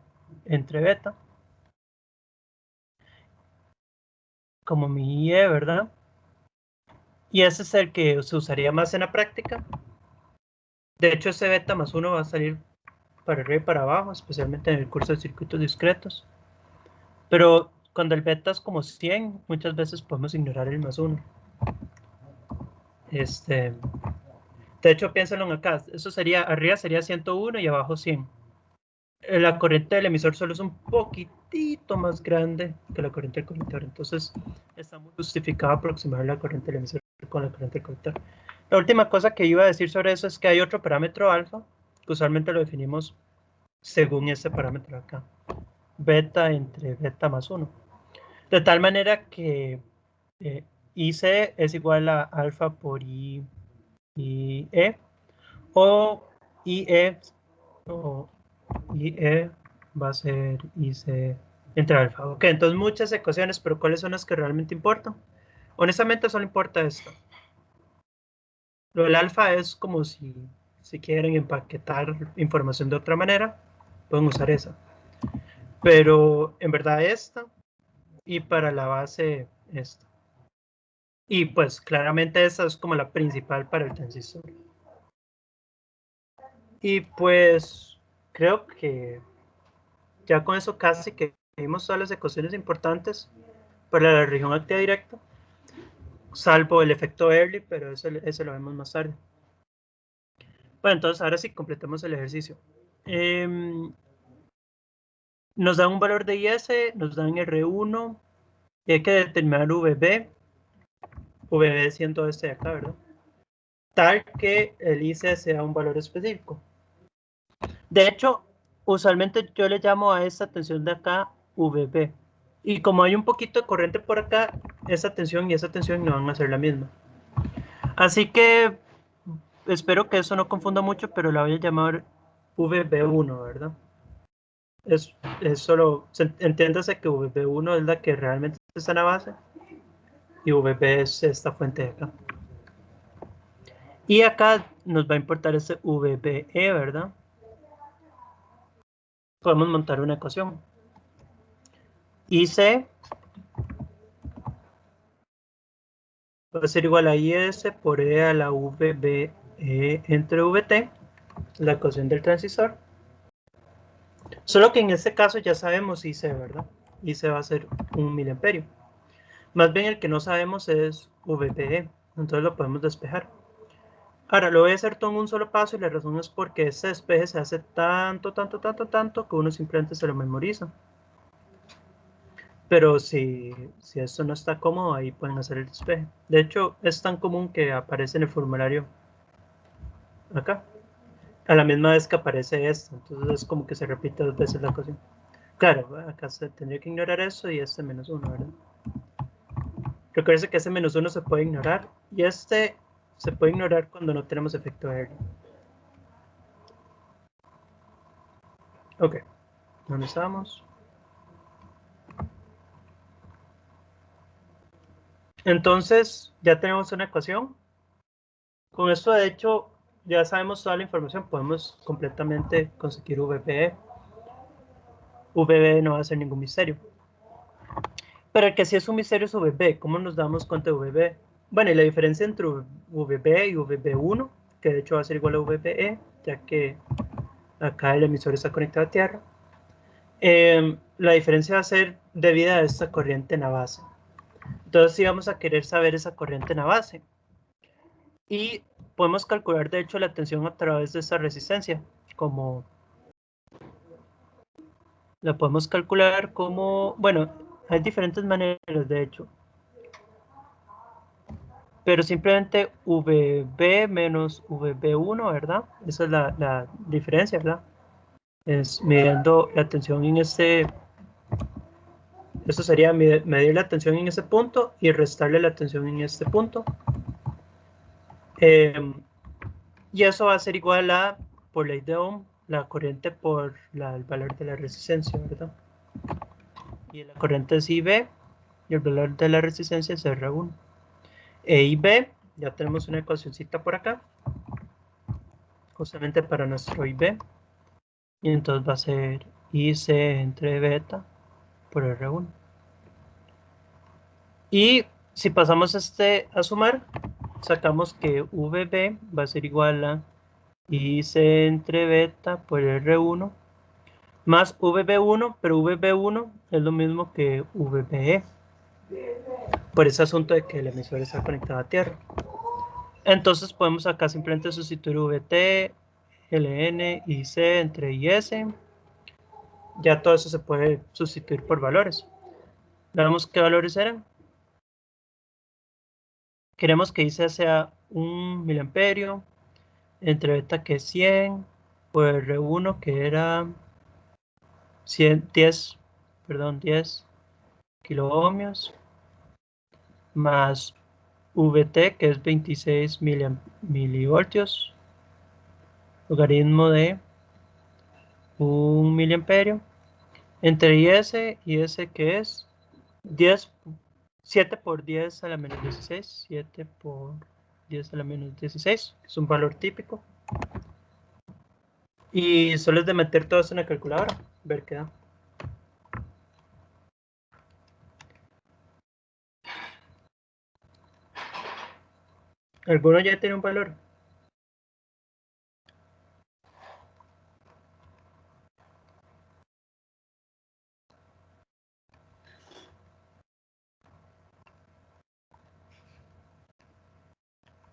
entre beta como mi IE, ¿verdad? Y ese es el que se usaría más en la práctica. De hecho, ese beta más 1 va a salir para arriba y para abajo, especialmente en el curso de circuitos discretos. Pero cuando el beta es como 100, muchas veces podemos ignorar el más 1. De hecho, piénsalo acá. Eso sería, arriba sería 101 y abajo 100. La corriente del emisor solo es un poquitito más grande que la corriente del colector. Entonces, está muy justificado aproximar la corriente del emisor con la corriente del colector. La última cosa que iba a decir sobre eso es que hay otro parámetro alfa, que usualmente lo definimos según este parámetro acá. Beta entre beta más 1. De tal manera que IC es igual a alfa por IE o IE va a ser IC entre alfa. Ok, entonces muchas ecuaciones, pero ¿cuáles son las que realmente importan? Honestamente solo importa esto. Lo del alfa es como si quieren empaquetar información de otra manera, pueden usar esa. Pero en verdad esta, y para la base esta. Y pues claramente esa es como la principal para el transistor. Y pues creo que ya con eso casi que vimos todas las ecuaciones importantes para la región activa directa, salvo el efecto Early, pero ese lo vemos más tarde. Bueno, entonces ahora sí completemos el ejercicio. Nos dan un valor de IS, nos dan R1, y hay que determinar VB siendo este de acá, ¿verdad? Tal que el IC sea un valor específico. De hecho, usualmente yo le llamo a esta tensión de acá VB. Y como hay un poquito de corriente por acá, esa tensión y esa tensión no van a ser la misma. Así que espero que eso no confunda mucho, pero la voy a llamar VB1, ¿verdad? Es solo, entiéndase que VB1 es la que realmente está en la base y VB es esta fuente de acá. Y acá nos va a importar ese VBE, ¿verdad? Podemos montar una ecuación. IC va a ser igual a IS por E a la VBE entre VT, la ecuación del transistor. Solo que en este caso ya sabemos IC, ¿verdad? IC va a ser 1 miliamperio. Más bien el que no sabemos es VBE, entonces lo podemos despejar. Ahora, lo voy a hacer todo en un solo paso y la razón es porque este despeje se hace tanto que uno simplemente se lo memoriza. Pero si esto no está cómodo, ahí pueden hacer el despeje. De hecho, es tan común que aparece en el formulario acá, a la misma vez que aparece esto. Entonces es como que se repite 2 veces la ecuación. Claro, acá se tendría que ignorar eso y este menos 1, ¿verdad? Recuerden que ese menos 1 se puede ignorar y este se puede ignorar cuando no tenemos efecto de Erlang. Ok, ¿dónde estamos? Entonces, ya tenemos una ecuación. Con esto, de hecho, ya sabemos toda la información. Podemos completamente conseguir VBE. VBE no va a ser ningún misterio. Pero el que sí es un misterio es VB. ¿Cómo nos damos cuenta de VB? Bueno, y la diferencia entre VB y VB1, que de hecho va a ser igual a VBE, ya que acá el emisor está conectado a tierra. La diferencia va a ser debida a esta corriente en la base. Entonces sí vamos a querer saber esa corriente en la base. Y podemos calcular de hecho la tensión a través de esta resistencia. Como la podemos calcular como, bueno, hay diferentes maneras de hecho. Pero simplemente VB menos VB1, ¿verdad? Esa es la diferencia, ¿verdad? Es midiendo la tensión en este, eso sería medir la tensión en ese punto y restarle la tensión en este punto. Y eso va a ser igual a, por ley de Ohm, la corriente por el valor de la resistencia, ¿verdad? Y la corriente es IB y el valor de la resistencia es R1. E IB, ya tenemos una ecuacióncita por acá, justamente para nuestro IB. Y entonces va a ser IC entre beta por R1. Y si pasamos este a sumar, sacamos que VB va a ser igual a IC entre beta por R1 más VB1, pero VB1 es lo mismo que VBE. Por ese asunto de que el emisor está conectado a tierra. Entonces podemos acá simplemente sustituir VT, LN y C entre IS. Ya todo eso se puede sustituir por valores. Veamos qué valores eran. Queremos que IC sea 1 miliamperio, entre beta que es 100, por R1 que era 10 kiloohmios, más VT que es 26 milivoltios, logaritmo de 1 miliamperio, entre IS que es 7 por 10 a la menos 16, 7 por 10 a la menos 16, que es un valor típico. Y solo es de meter todo eso en la calculadora, ver qué da. ¿Alguno ya tiene un valor?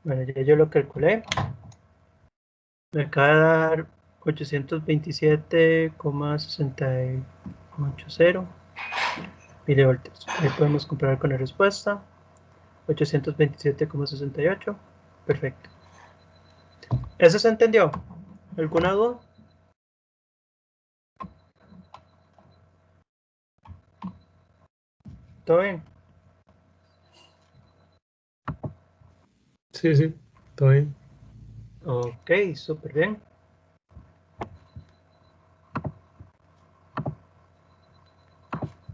Bueno, ya yo lo calculé. Me acaba de dar 827,60 milivoltios. Ahí podemos comparar con la respuesta. 827,68. Perfecto. ¿Eso se entendió? ¿Alguna duda? ¿Todo bien? Sí, sí, todo bien. Ok, súper bien.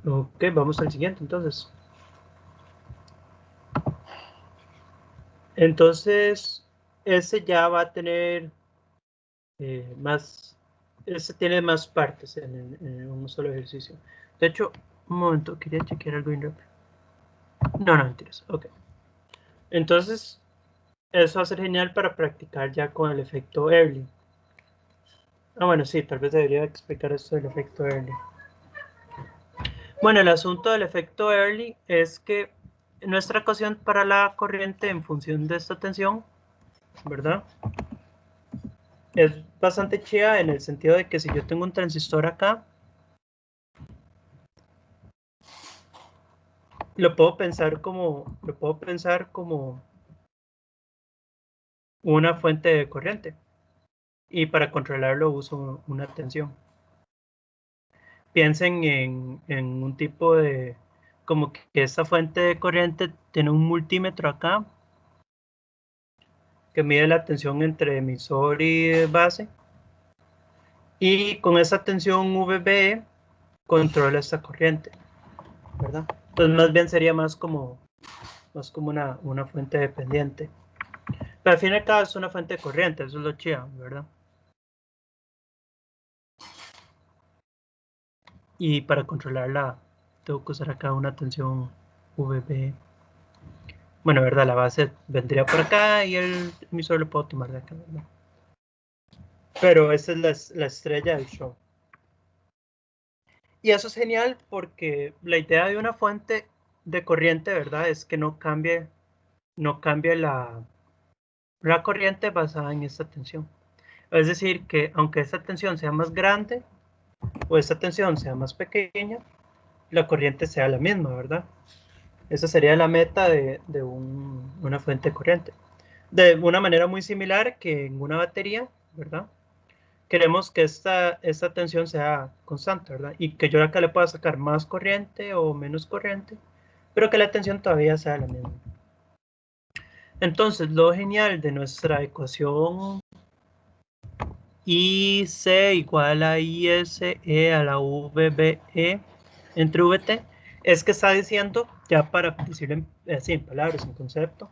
Ok, vamos al siguiente entonces. Entonces, ese ya va a tener más, ese tiene más partes en un solo ejercicio. De hecho, un momento, quería chequear algo bien rápido. No, no, mentiras. Ok. Entonces, eso va a ser genial para practicar ya con el efecto Early. Ah, bueno, sí, tal vez debería explicar esto del efecto Early. Bueno, el asunto del efecto Early es que nuestra ecuación para la corriente en función de esta tensión, ¿verdad? Es bastante chida en el sentido de que si yo tengo un transistor acá, lo puedo pensar como una fuente de corriente. Y para controlarlo uso una tensión. Piensen en un tipo de, como que esta fuente de corriente tiene un multímetro acá que mide la tensión entre emisor y base. Y con esa tensión VB controla esta corriente, ¿verdad? Entonces más bien sería más como una fuente dependiente. Pero al fin y al cabo es una fuente de corriente, eso es lo chido, ¿verdad? Y para controlarla tengo que usar acá una tensión VB. Bueno, ¿verdad? La base vendría por acá y el emisor lo puedo tomar de acá, ¿verdad? Pero esa es la estrella del show. Y eso es genial porque la idea de una fuente de corriente, ¿verdad? Es que no cambie la corriente basada en esta tensión. Es decir, que aunque esta tensión sea más grande o esta tensión sea más pequeña, la corriente sea la misma, ¿verdad? Esa sería la meta de una fuente de corriente. De una manera muy similar que en una batería, ¿verdad? Queremos que esta tensión sea constante, ¿verdad? Y que yo acá le pueda sacar más corriente o menos corriente, pero que la tensión todavía sea la misma. Entonces, lo genial de nuestra ecuación IC igual a ISE a la VBE entre VT es que está diciendo, ya para decirlo así en palabras, en concepto,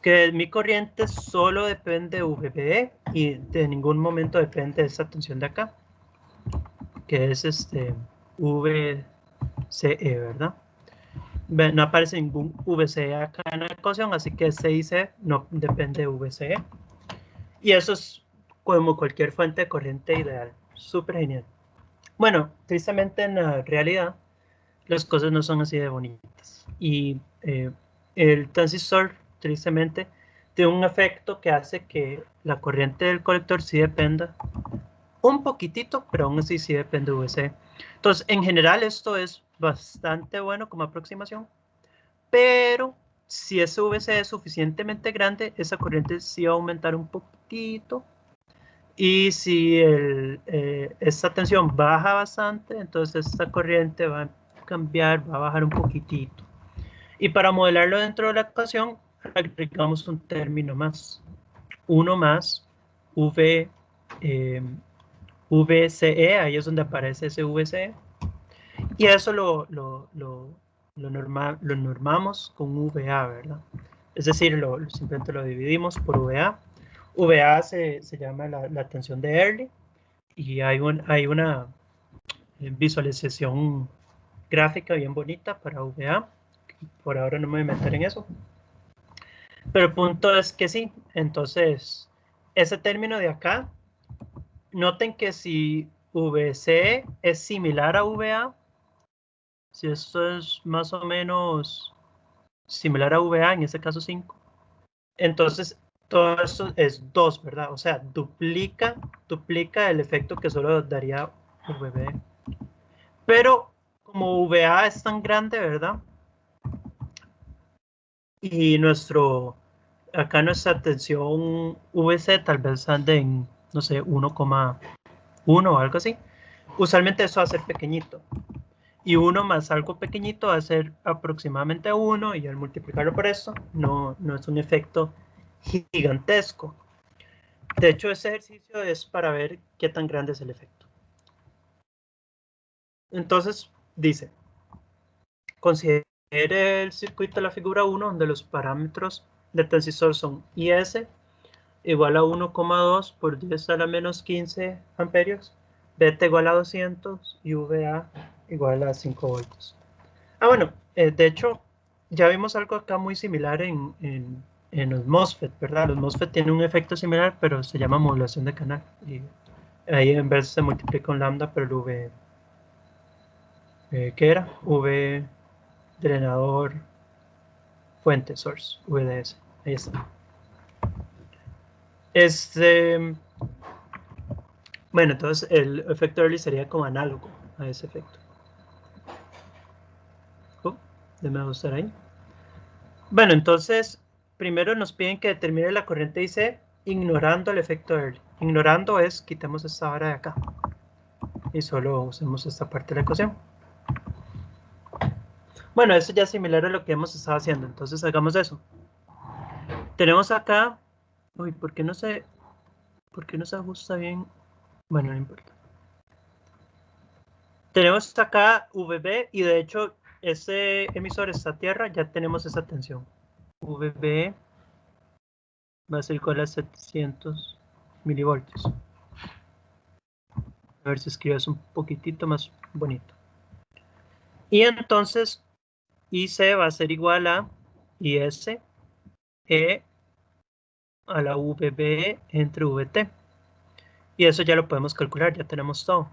que mi corriente solo depende de VBE y de ningún momento depende de esta tensión de acá, que es VCE, ¿verdad? No aparece ningún VCE acá en la ecuación, así que CIC no depende de VCE. Y eso es como cualquier fuente de corriente ideal. Súper genial. Bueno, tristemente en la realidad las cosas no son así de bonitas. Y el transistor, tristemente, tiene un efecto que hace que la corriente del colector sí dependa un poquitito, pero aún así sí depende de VC. Entonces, en general esto es bastante bueno como aproximación, pero si ese VC es suficientemente grande, esa corriente sí va a aumentar un poquitito. Y si esta tensión baja bastante, entonces esta corriente va a cambiar, va a bajar un poquitito. Y para modelarlo dentro de la ecuación, agregamos un término más. 1 más VCE, ahí es donde aparece ese VCE. Y eso lo normamos con VA, ¿verdad? Es decir, simplemente lo dividimos por VA. VA se llama la tensión de Early y hay una visualización gráfica bien bonita para VA. Por ahora no me voy a meter en eso. Pero el punto es que sí, entonces ese término de acá, noten que si VC es similar a VA, si esto es más o menos similar a VA, en este caso 5, entonces todo esto es 2, ¿verdad? O sea, duplica el efecto que solo daría VB. Pero como VA es tan grande, ¿verdad? Y acá nuestra tensión VC tal vez ande en, no sé, 1,1 o algo así. Usualmente eso va a ser pequeñito. Y 1 más algo pequeñito va a ser aproximadamente 1 y al multiplicarlo por eso no es un efecto gigantesco. De hecho, ese ejercicio es para ver qué tan grande es el efecto. Entonces, dice, considere el circuito de la figura 1, donde los parámetros del transistor son IS igual a 1,2 por 10 a la menos 15 amperios, beta igual a 200 y VA igual a 5 voltios. Bueno, de hecho, ya vimos algo acá muy similar en los MOSFET, ¿verdad? Los MOSFET tienen un efecto similar, pero se llama modulación de canal. Y ahí en vez se multiplica un lambda, pero el V, ¿qué era? V drenador fuente, source, VDS. Ahí está. Bueno, entonces el efecto Early sería como análogo a ese efecto. Déjame ajustar ahí. Bueno, entonces, primero nos piden que determine la corriente IC ignorando el efecto Early. Ignorando es, quitemos esta vara de acá. Y solo usemos esta parte de la ecuación. Bueno, eso ya es similar a lo que hemos estado haciendo. Entonces, hagamos eso. Tenemos acá... Uy, ¿por qué no se ajusta bien? Bueno, no importa. Tenemos acá VB y de hecho ese emisor está a tierra, ya tenemos esa tensión. VB va a ser igual a 700 milivoltios. A ver si escribes un poquitito más bonito. Y entonces IC va a ser igual a IS E a la VB entre VT. Y eso ya lo podemos calcular, ya tenemos todo.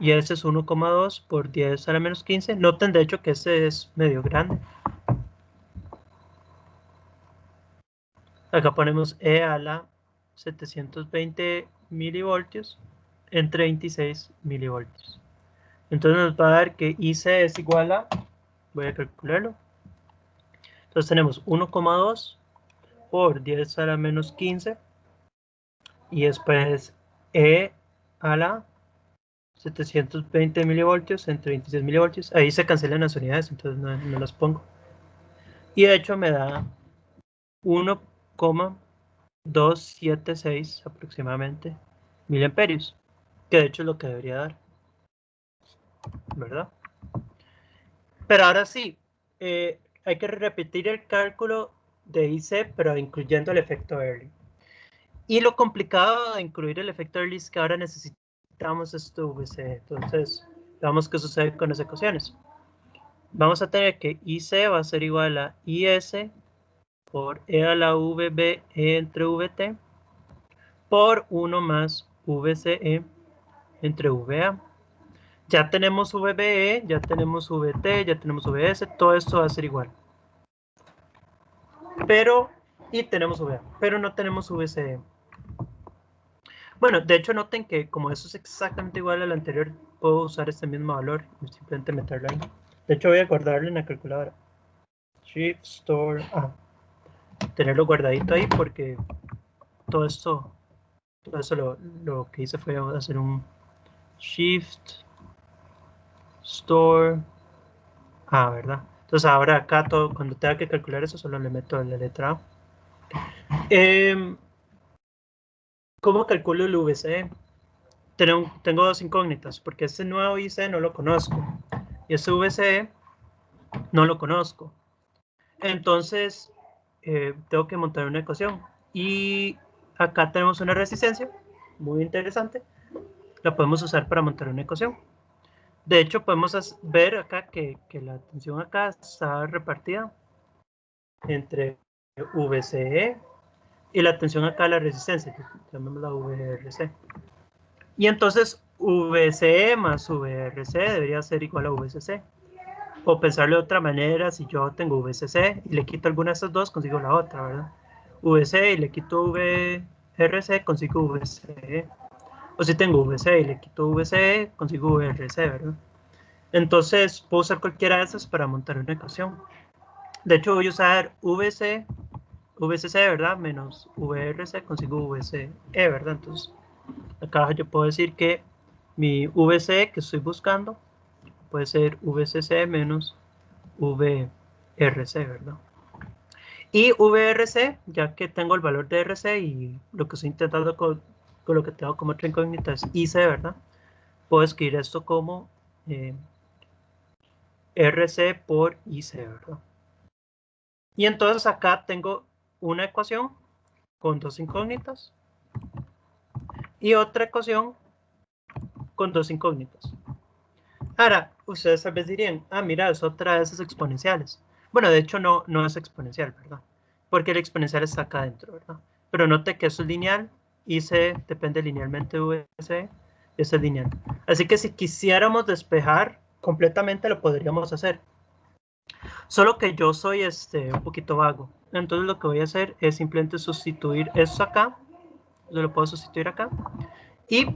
Y ese es 1,2 por 10 a la menos 15. Noten de hecho que ese es medio grande. Acá ponemos E a la 720 milivoltios entre 26 milivoltios. Entonces nos va a dar que IC es igual a, voy a calcularlo. Entonces tenemos 1,2 por 10 a la menos 15. Y después E a la 720 milivoltios entre 26 milivoltios. Ahí se cancelan las unidades, entonces no las pongo. Y de hecho me da 1,276 aproximadamente miliamperios, que de hecho es lo que debería dar, ¿verdad? Pero ahora sí, hay que repetir el cálculo de IC, pero incluyendo el efecto Early. Y lo complicado de incluir el efecto Early es que ahora necesitamos esto VC. Entonces, veamos qué sucede con las ecuaciones. Vamos a tener que IC va a ser igual a IS por E a la VB entre VT por 1 más VCE entre VA. Ya tenemos VBE, ya tenemos VT, ya tenemos VS, todo esto va a ser igual. Y tenemos VA, pero no tenemos VCE. Bueno, de hecho noten que como eso es exactamente igual al anterior, puedo usar este mismo valor y simplemente meterlo ahí. De hecho voy a guardarlo en la calculadora. Shift Store, tenerlo guardadito ahí porque todo eso lo que hice fue hacer un Shift Store, ¿verdad? Entonces ahora acá cuando tenga que calcular eso solo le meto la letra A. ¿Cómo calculo el VCE? Tengo dos incógnitas, porque este nuevo IC no lo conozco, y este VCE no lo conozco. Entonces, tengo que montar una ecuación. Y acá tenemos una resistencia, muy interesante. La podemos usar para montar una ecuación. De hecho, podemos ver acá que la tensión acá está repartida entre VCE y la tensión acá la resistencia, llamémosla VRC. Y entonces VCE más VRC debería ser igual a VCC. O pensarlo de otra manera, si yo tengo VCC y le quito alguna de estas dos, consigo la otra, ¿verdad? VC y le quito VRC, consigo VCE. O si tengo VC y le quito VCE, consigo VRC, ¿verdad? Entonces puedo usar cualquiera de esas para montar una ecuación. De hecho voy a usar VCC, ¿verdad? Menos VRC, consigo VCE, ¿verdad? Entonces acá yo puedo decir que mi VC que estoy buscando puede ser VCC menos VRC, ¿verdad? Y VRC, ya que tengo el valor de RC y lo que estoy intentando con lo que tengo como otra incógnita es IC, ¿verdad? Puedo escribir esto como RC por IC, ¿verdad? Y entonces acá tengo una ecuación con dos incógnitas y otra ecuación con dos incógnitas. Ahora, ustedes tal vez dirían, ah, mira, es otra de esas exponenciales. Bueno, de hecho no es exponencial, ¿verdad? Porque el exponencial está acá adentro, ¿verdad? Pero note que eso es lineal, IC depende linealmente de VC, eso es lineal. Así que si quisiéramos despejar completamente lo podríamos hacer. Solo que yo soy un poquito vago. Entonces lo que voy a hacer es simplemente sustituir eso acá. Yo lo puedo sustituir acá. Y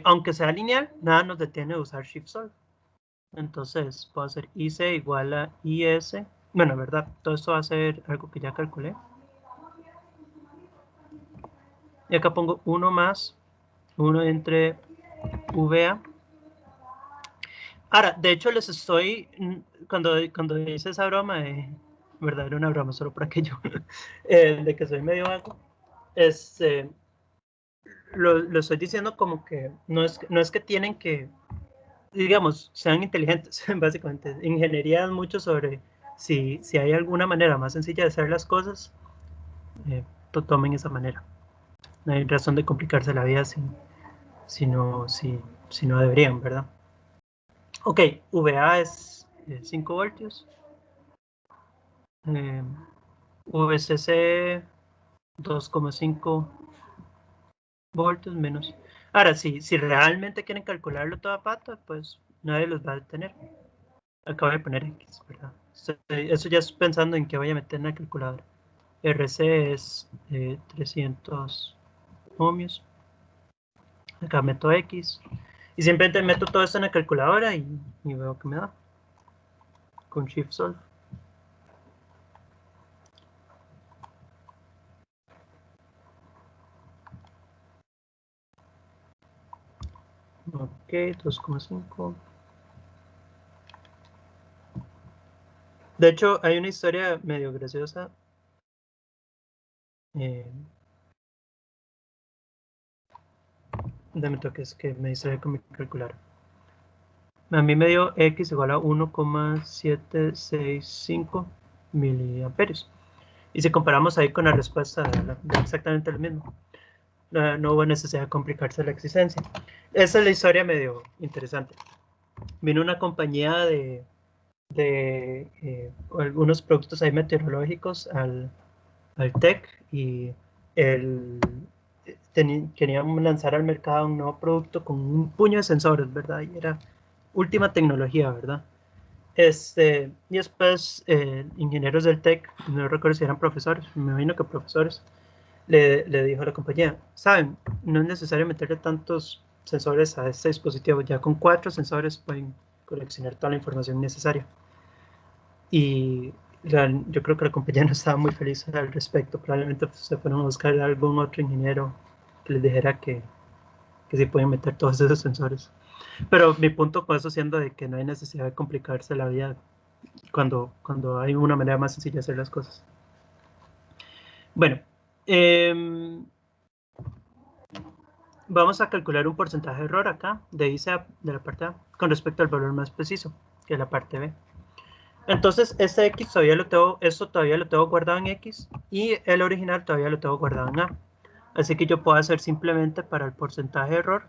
aunque sea lineal, nada nos detiene de usar Shift Solve. Entonces puedo hacer IC igual a IS. Bueno, verdad, todo esto va a ser algo que ya calculé. Y acá pongo 1 más 1 entre VA. Ahora, de hecho les estoy, cuando hice esa broma, verdad, era una broma solo por aquello, de que soy medio vago, lo estoy diciendo como que no es que tienen que, digamos, sean inteligentes, básicamente. Ingeniería es mucho sobre si hay alguna manera más sencilla de hacer las cosas, tomen esa manera. No hay razón de complicarse la vida si no deberían, ¿verdad? Ok, VA es 5 voltios. VCC 2,5 voltios menos. Ahora, si realmente quieren calcularlo toda pata, pues nadie los va a detener. Acabo de poner X, ¿verdad? Eso ya es pensando en qué voy a meter en la calculadora. RC es 300 ohmios. Acá meto X. Y simplemente meto todo esto en la calculadora y veo que me da. Con Shift Solve. Ok, 2,5. De hecho, hay una historia medio graciosa. Dame toques que me distrae con mi calculadora. A mí me dio X igual a 1,765 miliamperios. Y si comparamos ahí con la respuesta, da exactamente lo mismo. No hubo necesidad de complicarse la existencia. Esa es la historia medio interesante. Vino una compañía de algunos productos ahí meteorológicos al TEC y querían lanzar al mercado un nuevo producto con un puño de sensores, ¿verdad? Y era última tecnología, ¿verdad? Y después ingenieros del TEC, no recuerdo si eran profesores, me imagino que profesores, le dijo a la compañía, saben, no es necesario meterle tantos sensores a este dispositivo, ya con 4 sensores pueden coleccionar toda la información necesaria. Y yo creo que la compañía no estaba muy feliz al respecto, probablemente pues, se fueron a buscar a algún otro ingeniero que les dijera que sí pueden meter todos esos sensores. Pero mi punto con eso siendo de que no hay necesidad de complicarse la vida cuando hay una manera más sencilla de hacer las cosas. Bueno, vamos a calcular un porcentaje de error acá, de IC de la parte A, con respecto al valor más preciso, que es la parte B. Entonces, este X esto todavía lo tengo guardado en X, y el original todavía lo tengo guardado en A. Así que yo puedo hacer simplemente para el porcentaje de error,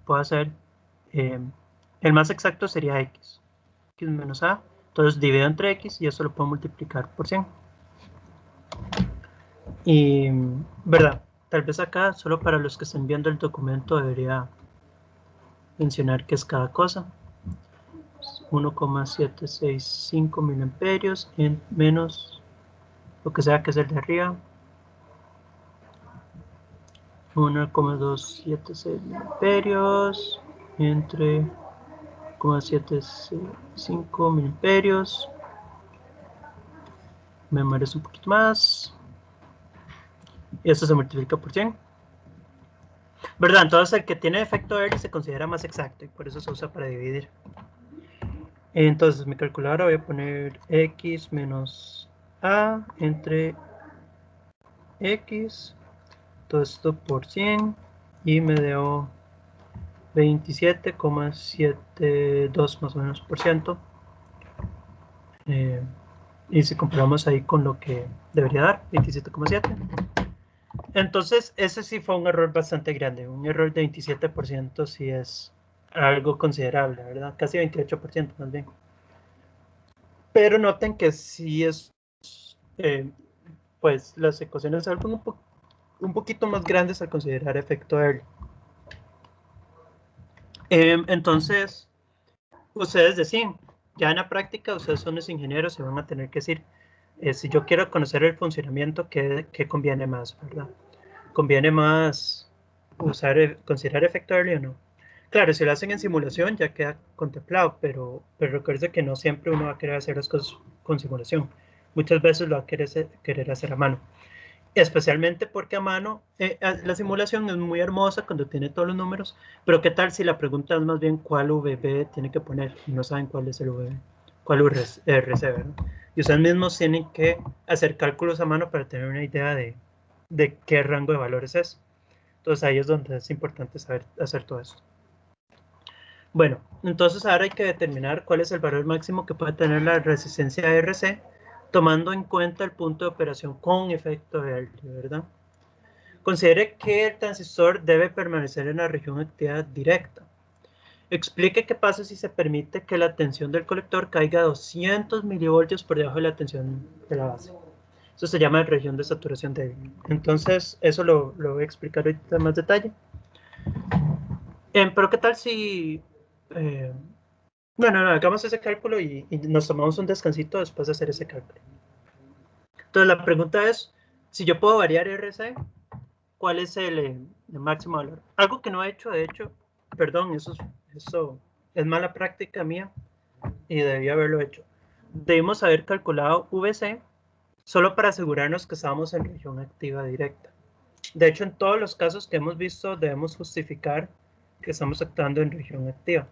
puedo hacer, el más exacto sería X menos A, entonces divido entre X y eso lo puedo multiplicar por 100. Y, ¿verdad? Tal vez acá, solo para los que estén viendo el documento, debería mencionar qué es cada cosa. 1,765 miliamperios en menos lo que sea que es el de arriba. 1,276 miliamperios entre 0,765 miliamperios. Me merece un poquito más. Y esto se multiplica por 100. ¿Verdad? Entonces el que tiene efecto Early se considera más exacto y por eso se usa para dividir. Entonces mi calculadora voy a poner X menos A entre X, todo esto por 100, y me dio 27,72 más o menos por ciento. Y si comparamos ahí con lo que debería dar, 27,7. Entonces, ese sí fue un error bastante grande. Un error de 27% sí es algo considerable, ¿verdad? Casi 28% más bien. Pero noten que sí es, pues las ecuaciones son un poquito más grandes al considerar efecto Early. Entonces, ustedes decían, ya en la práctica, ustedes son los ingenieros y van a tener que decir, si yo quiero conocer el funcionamiento, ¿qué conviene más, verdad? ¿Conviene más considerar efecto Early o no? Claro, si lo hacen en simulación ya queda contemplado, pero recuerde que no siempre uno va a querer hacer las cosas con simulación. Muchas veces lo va a querer hacer a mano. Especialmente porque a mano la simulación es muy hermosa cuando tiene todos los números, pero ¿qué tal si la pregunta es más bien cuál VB tiene que poner y no saben cuál es el VB, cuál RC, ¿verdad? Y ustedes mismos tienen que hacer cálculos a mano para tener una idea de qué rango de valores es. Entonces ahí es donde es importante saber hacer todo esto. Bueno, entonces ahora hay que determinar cuál es el valor máximo que puede tener la resistencia RC, tomando en cuenta el punto de operación con efecto de Early, ¿verdad? Considere que el transistor debe permanecer en la región activa directa. Explique qué pasa si se permite que la tensión del colector caiga a 200 milivoltios por debajo de la tensión de la base. Eso se llama región de saturación débil. Entonces, eso lo voy a explicar ahorita en más detalle. Pero ¿qué tal si... bueno, hagamos ese cálculo y nos tomamos un descansito después de hacer ese cálculo. Entonces, la pregunta es, si yo puedo variar RC, ¿cuál es el máximo valor? Algo que no he hecho, de hecho, perdón, eso es mala práctica mía y debí haberlo hecho. Debimos haber calculado VC solo para asegurarnos que estábamos en región activa directa. De hecho, en todos los casos que hemos visto, debemos justificar que estamos actuando en región activa.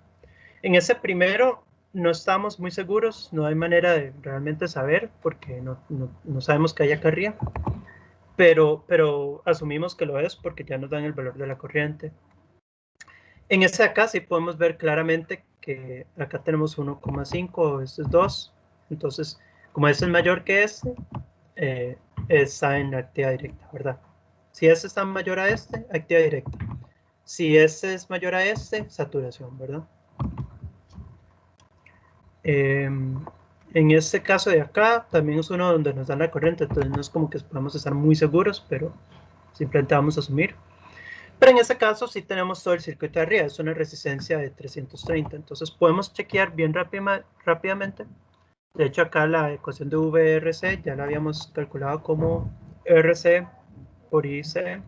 En ese primero no estamos muy seguros, no hay manera de realmente saber porque no sabemos que hay acá arriba, pero asumimos que lo es porque ya nos dan el valor de la corriente. En ese acá sí podemos ver claramente que acá tenemos 1,5, este es 2, entonces como este es mayor que este, está en actividad directa, ¿verdad? Si este está mayor a este, actividad directa. Si este es mayor a este, saturación, ¿verdad? En este caso de acá, también es uno donde nos dan la corriente, entonces no es como que podamos estar muy seguros, pero simplemente vamos a asumir. Pero en este caso sí tenemos todo el circuito de arriba, es una resistencia de 330, entonces podemos chequear bien rápidamente. De hecho acá la ecuación de VRC ya la habíamos calculado como RC por IC,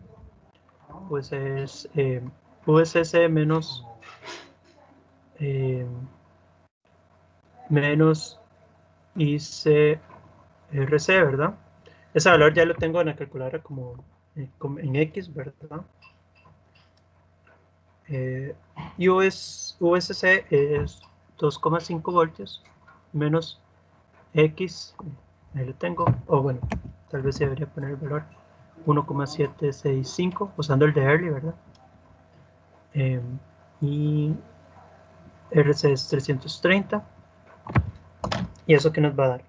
pues es VCC menos ICRC, ¿verdad? Ese valor ya lo tengo en la calculadora como en X, ¿verdad? Y VCC es 2,5 voltios menos X, ahí lo tengo, o bueno, tal vez debería poner el valor 1,765, usando el de Early, ¿verdad? Y RC es 330, y eso que nos va a dar.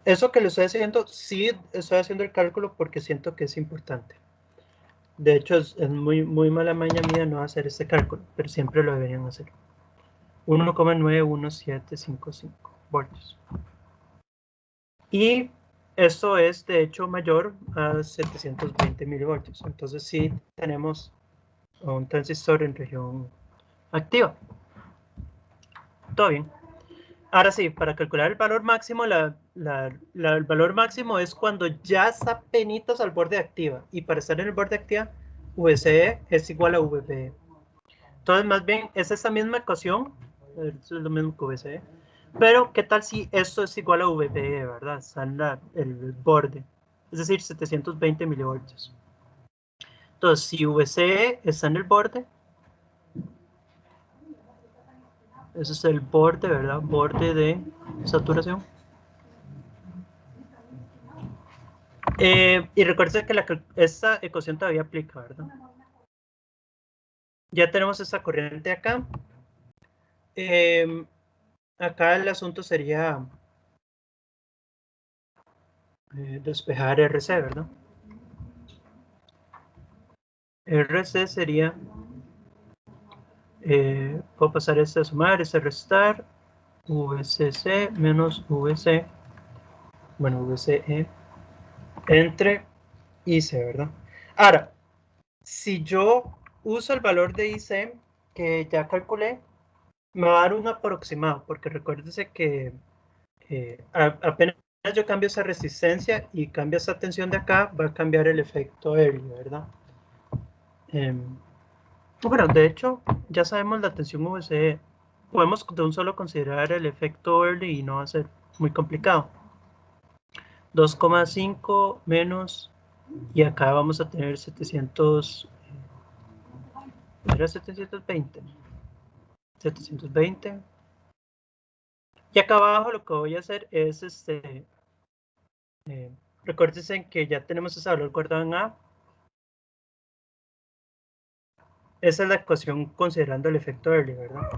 Eso que le estoy haciendo, sí estoy haciendo el cálculo porque siento que es importante. De hecho, es muy mala maña mía no hacer este cálculo, pero siempre lo deberían hacer. 1,91755 voltios. Y esto es, de hecho, mayor a 720 milivoltios. Entonces sí tenemos un transistor en región activa. Todo bien. Ahora sí, para calcular el valor máximo, el valor máximo es cuando ya está penitas al borde activa. Y para estar en el borde activa, VCE es igual a VBE. Entonces, más bien, es esa misma ecuación. Esto es lo mismo que VCE. Pero, ¿qué tal si esto es igual a VBE, verdad? Está en el borde. Es decir, 720 milivoltios. Entonces, si VCE está en el borde, ese es el borde, ¿verdad? Borde de saturación. Y recuerden que esta ecuación todavía aplica, ¿verdad? Ya tenemos esta corriente acá. Acá el asunto sería despejar RC, ¿verdad? RC sería, puedo pasar este a sumar, este a restar, VCC menos VC, bueno, VCE, entre IC, ¿verdad? Ahora, si yo uso el valor de IC que ya calculé, me va a dar un aproximado, porque recuérdese que apenas yo cambio esa resistencia y cambio esa tensión de acá, va a cambiar el efecto Early, ¿verdad? Bueno, de hecho, ya sabemos la tensión VCE. Podemos de un solo considerar el efecto Early y no va a ser muy complicado. 2,5 menos, y acá vamos a tener 700, ¿era 720? 720. Y acá abajo lo que voy a hacer es recuérdense que ya tenemos ese valor guardado en A. Esa es la ecuación considerando el efecto Early, ¿verdad?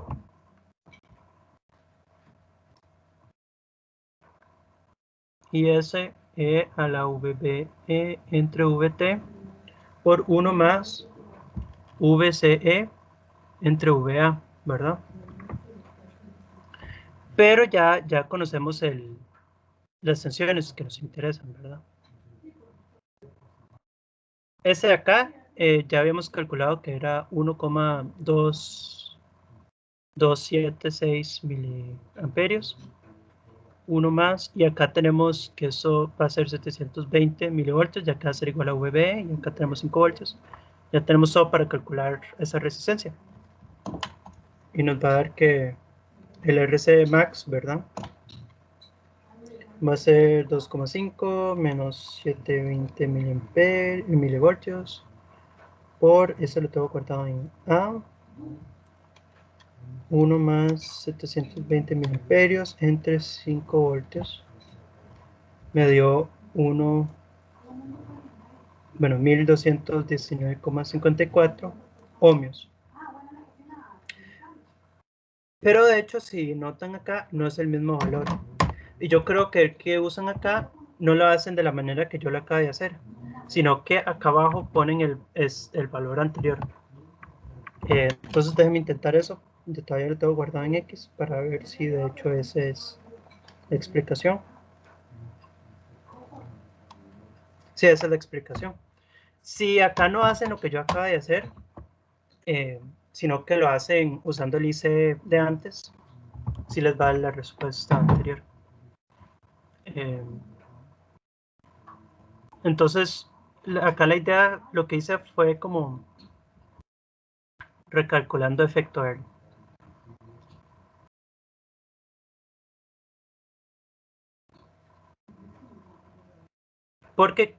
Y S E a la VBE entre VT por 1 más VCE entre VA, ¿verdad? Pero ya conocemos las tensiones que nos interesan, ¿verdad? Ese de acá ya habíamos calculado que era 1,276 miliamperios. 1 más, y acá tenemos que eso va a ser 720 milivoltios, ya acá va a ser igual a VB, y acá tenemos 5 voltios. Ya tenemos todo para calcular esa resistencia. Y nos va a dar que el RC max, ¿verdad? Va a ser 2,5 menos 720 milivoltios por, eso lo tengo cortado en A, 1 más 720 miliamperios entre 5 voltios. Me dio 1219,54 ohmios. Pero de hecho, si notan acá, no es el mismo valor. Y yo creo que el que usan acá no lo hacen de la manera que yo lo acabo de hacer, sino que acá abajo ponen el valor anterior. Entonces déjenme intentar eso. Yo todavía lo tengo guardado en X para ver si de hecho esa es la explicación. Sí, esa es la explicación. Si acá no hacen lo que yo acabo de hacer, sino que lo hacen usando el IC de antes, sí les va a dar la respuesta anterior. Entonces, acá la idea, lo que hice fue como recalculando efecto Early. Porque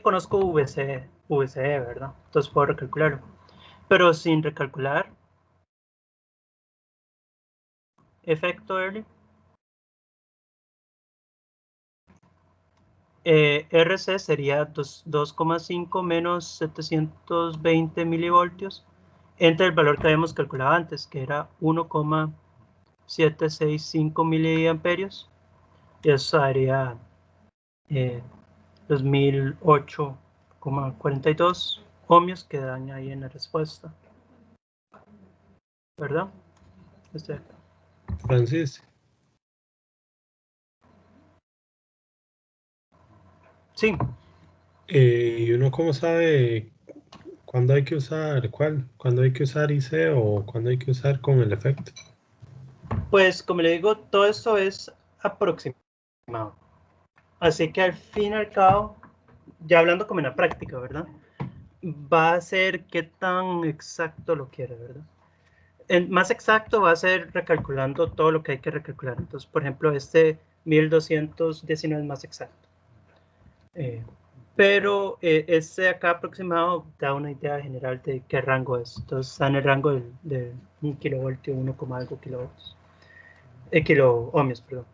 conozco VCE, ¿verdad? Entonces puedo recalcularlo. Pero sin recalcular efecto Early, RC sería 2,5 menos 720 milivoltios entre el valor que habíamos calculado antes, que era 1,765 miliamperios, y eso daría 2008,42 ohmios que dan ahí en la respuesta, ¿verdad? Este de acá. Francis, Sí, ¿y uno cómo sabe cuándo hay que usar cuándo hay que usar IC o cuándo hay que usar con el efecto? pues como le digo, todo esto es aproximado. Así que al fin y al cabo, ya hablando como en la práctica, ¿verdad? Va a ser qué tan exacto lo quiere, ¿verdad? El más exacto va a ser recalculando todo lo que hay que recalcular. Entonces, por ejemplo, este 1219 es más exacto. Pero este acá aproximado da una idea general de qué rango es. Entonces está en el rango de 1 kilovoltio, 1, algo kilovoltios. Kilo ohmios, perdón.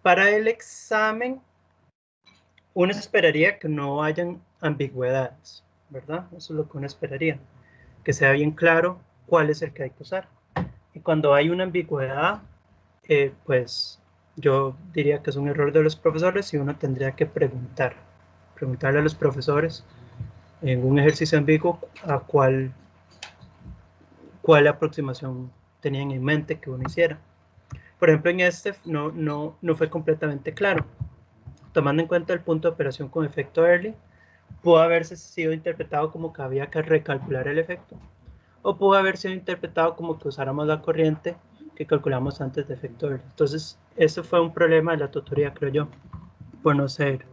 Para el examen, uno esperaría que no hayan ambigüedades, ¿verdad? Eso es lo que uno esperaría, que sea bien claro cuál es el que hay que usar. Y cuando hay una ambigüedad, pues yo diría que es un error de los profesores y uno tendría que preguntarle a los profesores en un ejercicio ambiguo a cuál aproximación tenían en mente que uno hiciera. Por ejemplo, en este no fue completamente claro. Tomando en cuenta el punto de operación con efecto early, pudo haberse sido interpretado como que había que recalcular el efecto, o pudo haber sido interpretado como que usáramos la corriente que calculamos antes de efecto early. Entonces, eso fue un problema de la tutoría, creo yo, por no ser,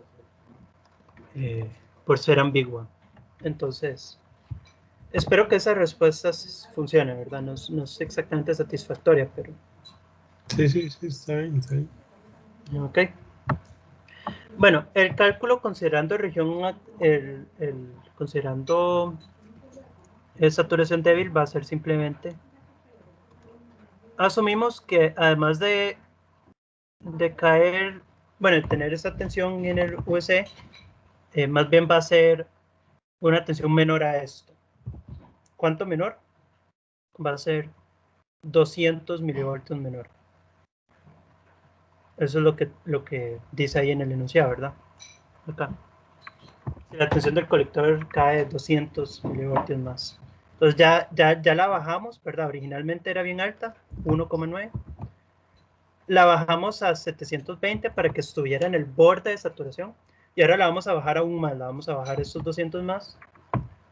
por ser ambigua. Entonces, espero que esas respuestas funcionen, ¿verdad? No es exactamente satisfactoria, pero... Sí, está bien, está bien. Ok. Bueno, el cálculo considerando región, considerando saturación débil va a ser simplemente, asumimos que además de caer, bueno, tener esa tensión en el UC, más bien va a ser una tensión menor a esto. ¿Cuánto menor? Va a ser 200 milivoltios menor. Eso es lo que dice ahí en el enunciado, ¿verdad? Acá. Si la tensión del colector cae 200 milivoltios más. Entonces ya la bajamos, ¿verdad? Originalmente era bien alta, 1,9. La bajamos a 720 para que estuviera en el borde de saturación. Y ahora la vamos a bajar aún más, la vamos a bajar estos 200 más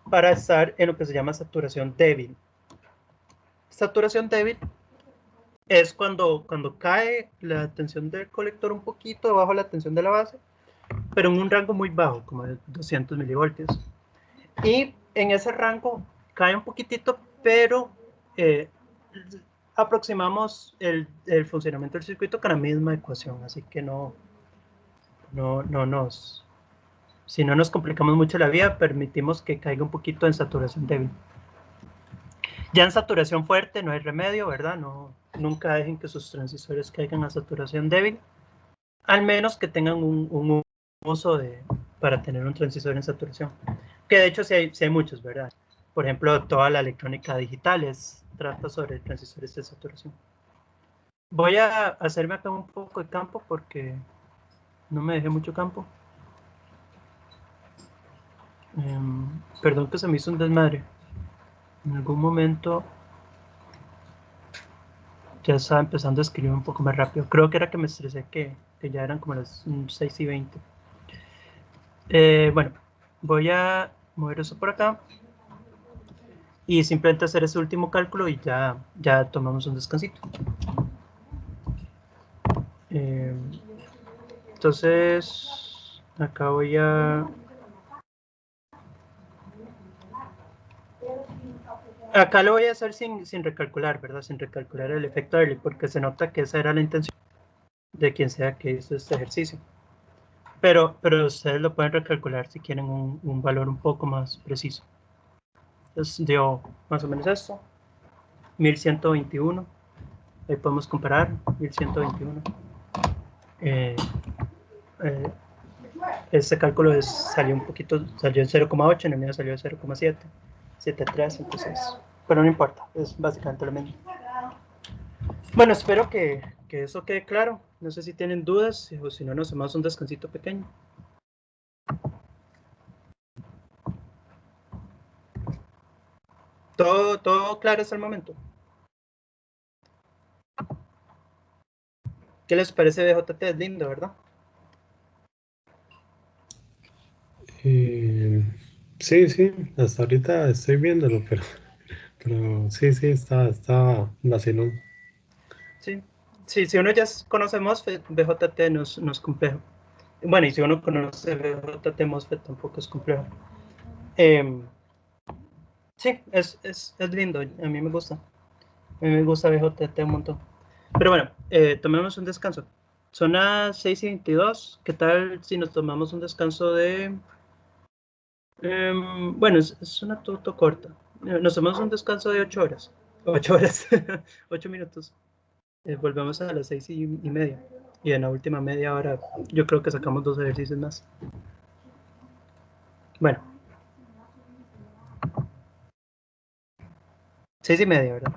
para estar en lo que se llama saturación débil. Saturación débil es cuando cae la tensión del colector un poquito bajo la tensión de la base, pero en un rango muy bajo, como de 200 milivoltios. Y en ese rango cae un poquitito, pero aproximamos el funcionamiento del circuito con la misma ecuación, así que si no nos complicamos mucho la vida, permitimos que caiga un poquito en saturación débil. Ya en saturación fuerte no hay remedio, ¿verdad? Nunca dejen que sus transistores caigan a saturación débil, al menos que tengan un uso para tener un transistor en saturación. Que de hecho sí hay muchos, ¿verdad? Por ejemplo, toda la electrónica digital trata sobre transistores de saturación. Voy a hacerme acá un poco de campo porque no me dejé mucho campo. Perdón que se me hizo un desmadre. En algún momento ya estaba empezando a escribir un poco más rápido. Creo que era que me estresé que ya eran como las 6:20. Bueno, voy a mover eso por acá y simplemente hacer ese último cálculo y ya tomamos un descansito. Entonces, acá voy a... Acá lo voy a hacer sin recalcular, ¿verdad? Sin recalcular el efecto early, porque se nota que esa era la intención de quien sea que hizo este ejercicio. Pero ustedes lo pueden recalcular si quieren un valor un poco más preciso. Entonces dio más o menos esto, 1121. Ahí podemos comparar, 1121. Este cálculo salió en 0,8, en el mío salió 0,7, 7,3, entonces, pero no importa, es básicamente lo mismo. Bueno, espero que eso quede claro. No sé si tienen dudas o si no, nos tomamos un descansito pequeño. ¿Todo claro hasta el momento? ¿Qué les parece BJT? Es lindo, ¿verdad? Sí, hasta ahorita estoy viéndolo, pero sí, está vacilón. Sí, si uno ya conoce MOSFET, BJT no es complejo. Bueno, y si uno conoce BJT, MOSFET tampoco es complejo. Sí, es lindo, a mí me gusta. A mí me gusta BJT un montón. Pero bueno, tomemos un descanso. Son las 6:22. ¿Qué tal si nos tomamos un descanso de... bueno, es una tuto corta. Nos tomamos un descanso de 8 horas. 8 horas. 8 minutos. Volvemos a las 6:30. Y en la última media hora yo creo que sacamos 2 ejercicios más. Bueno. 6:30, ¿verdad?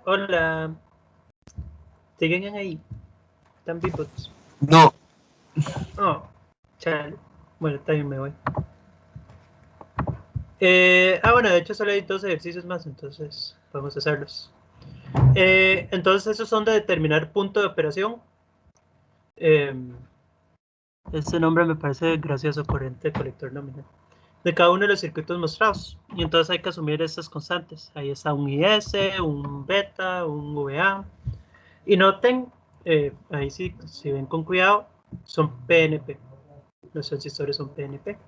Hola. ¿Siguen ahí? ¿Están vivos? No, Oh, chale. Bueno, también me voy. Bueno, de hecho solo hay 2 ejercicios más, entonces podemos hacerlos. Entonces esos son de determinar punto de operación. Este nombre me parece gracioso, corriente colector nominal. De cada uno de los circuitos mostrados. Y entonces hay que asumir estas constantes. Ahí está un IS, un beta, un VA. Y noten, ahí sí, si ven con cuidado, son PNP. Los transistores son PNP.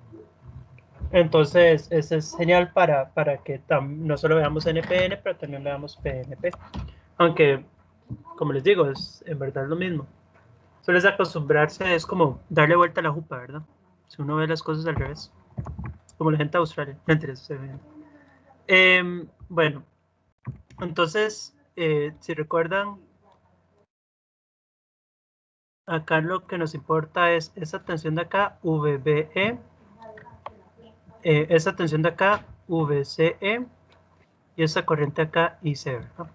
Entonces, eso es genial para que no solo veamos NPN, pero también veamos PNP. Aunque, como les digo, es en verdad lo mismo. Solo es acostumbrarse, es como darle vuelta a la jupa, ¿verdad? Si uno ve las cosas al revés. Como la gente de Australia. No interesa. Bueno, entonces, si recuerdan, acá lo que nos importa es esa tensión de acá, VBE, esa tensión de acá, VCE, y esta corriente acá, IC, ¿verdad?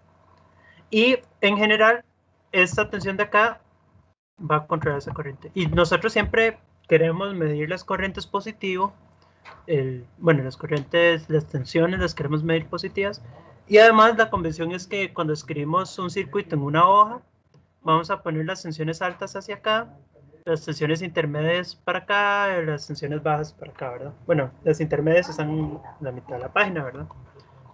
Y en general, esta tensión de acá va a controlar esa corriente. Y nosotros siempre queremos medir las corrientes positivo, bueno, las corrientes, las tensiones las queremos medir positivas. Y además la convención es que cuando escribimos un circuito en una hoja, vamos a poner las tensiones altas hacia acá, las tensiones intermedias para acá, las tensiones bajas para acá, ¿verdad? Bueno, las intermedias están en la mitad de la página, ¿verdad?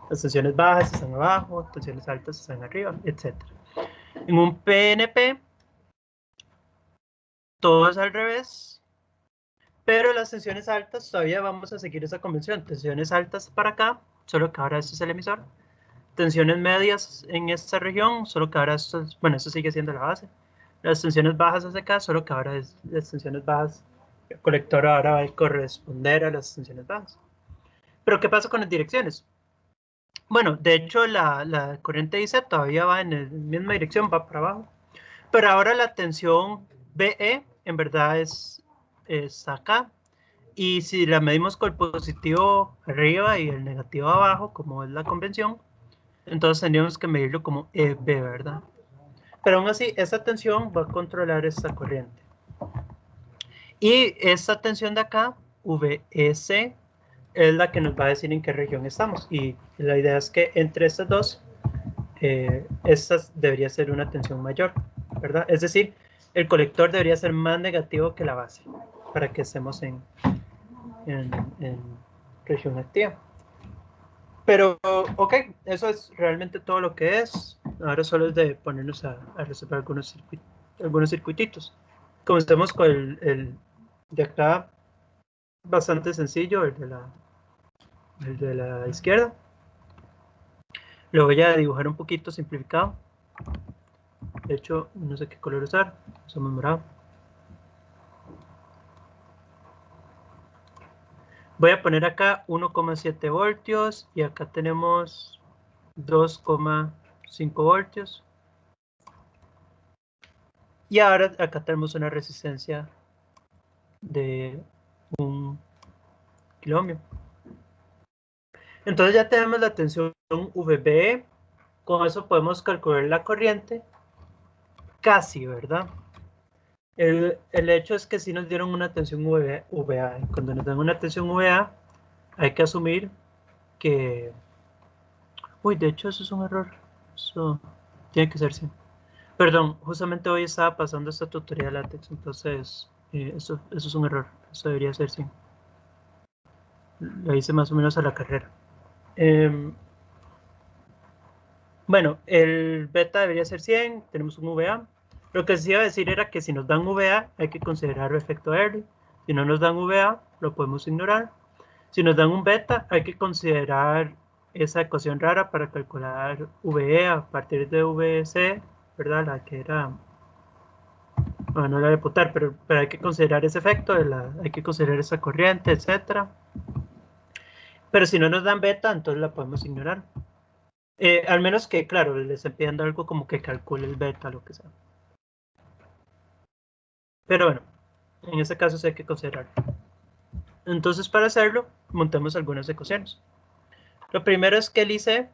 Las tensiones bajas están abajo, tensiones altas están arriba, etc. En un PNP, todo es al revés, pero las tensiones altas todavía vamos a seguir esa convención. Tensiones altas para acá, solo que ahora este es el emisor. Tensiones medias en esta región, solo que ahora esto, bueno, esto sigue siendo la base. Las tensiones bajas hacia acá, solo que ahora es las tensiones bajas. El colector ahora va a corresponder a las tensiones bajas. Pero ¿qué pasa con las direcciones? Bueno, de hecho la corriente IC todavía va en la misma dirección, va para abajo. Pero ahora la tensión BE en verdad es acá. Y si la medimos con el positivo arriba y el negativo abajo, como es la convención, entonces tendríamos que medirlo como EB, ¿verdad? Pero aún así, esta tensión va a controlar esta corriente. Y esta tensión de acá, VEC, es la que nos va a decir en qué región estamos. Y la idea es que entre estas dos, esta debería ser una tensión mayor, ¿verdad? Es decir, el colector debería ser más negativo que la base, para que estemos en región activa. Pero, ok, eso es realmente todo lo que es. Ahora solo es de ponernos a resolver algunos circuititos. Comencemos con el de acá, bastante sencillo, el de la izquierda. Lo voy a dibujar un poquito simplificado. De hecho, no sé qué color usar, usamos morado. Voy a poner acá 1,7 voltios y acá tenemos 2,5 voltios. Y ahora acá tenemos una resistencia de 1 kiloohmio. Entonces ya tenemos la tensión VB. Con eso podemos calcular la corriente. Casi, ¿verdad? El hecho es que sí nos dieron una tensión VA. Cuando nos dan una tensión VA, hay que asumir que... Uy, de hecho eso es un error. Eso tiene que ser 100. Perdón, justamente hoy estaba pasando esta tutoría de látex, entonces eso es un error. Eso debería ser 100. Lo hice más o menos a la carrera. Bueno, el beta debería ser 100, tenemos un VA. Lo que sí iba a decir era que si nos dan VA hay que considerar el efecto Early. Si no nos dan VA, lo podemos ignorar. Si nos dan un beta, hay que considerar esa ecuación rara para calcular VE a partir de VC, ¿verdad? La que era... Bueno, no la voy a apuntar, pero hay que considerar ese efecto, hay que considerar esa corriente, etc. Pero si no nos dan beta, entonces la podemos ignorar. Al menos que, claro, les estén pidiendo algo como que calcule el beta, lo que sea. Pero bueno, en este caso sí hay que considerarlo. Entonces, para hacerlo, montemos algunas ecuaciones. Lo primero es que el IC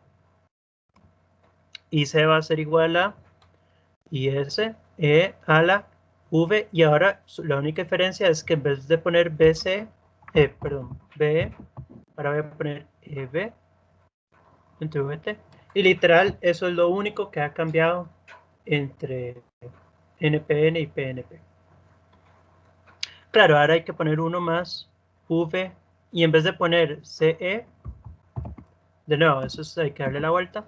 IC va a ser igual a IS E a la V, y ahora la única diferencia es que en vez de poner BC, perdón, BE, ahora voy a poner EB entre VT, y literal eso es lo único que ha cambiado entre NPN y PNP. Claro, ahora hay que poner uno más V, y en vez de poner CE, de nuevo, eso es, hay que darle la vuelta,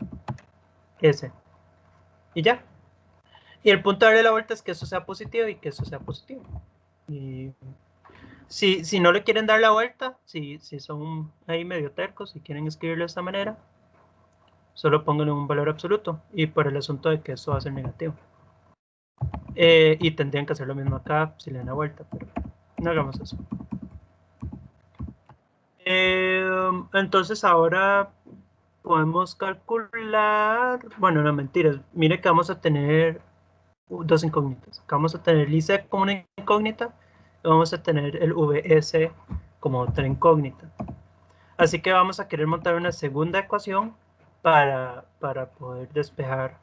S, y ya. Y el punto de darle la vuelta es que eso sea positivo y que eso sea positivo. Y si no le quieren dar la vuelta, si son ahí medio tercos y quieren escribirlo de esta manera, solo pónganle un valor absoluto, y por el asunto de que eso va a ser negativo. Y tendrían que hacer lo mismo acá si le dan la vuelta, pero no hagamos eso. Entonces ahora podemos calcular, bueno, no mentiras, mire que vamos a tener dos incógnitas. Acá vamos a tener el IC como una incógnita y vamos a tener el VS como otra incógnita. Así que vamos a querer montar una segunda ecuación para poder despejar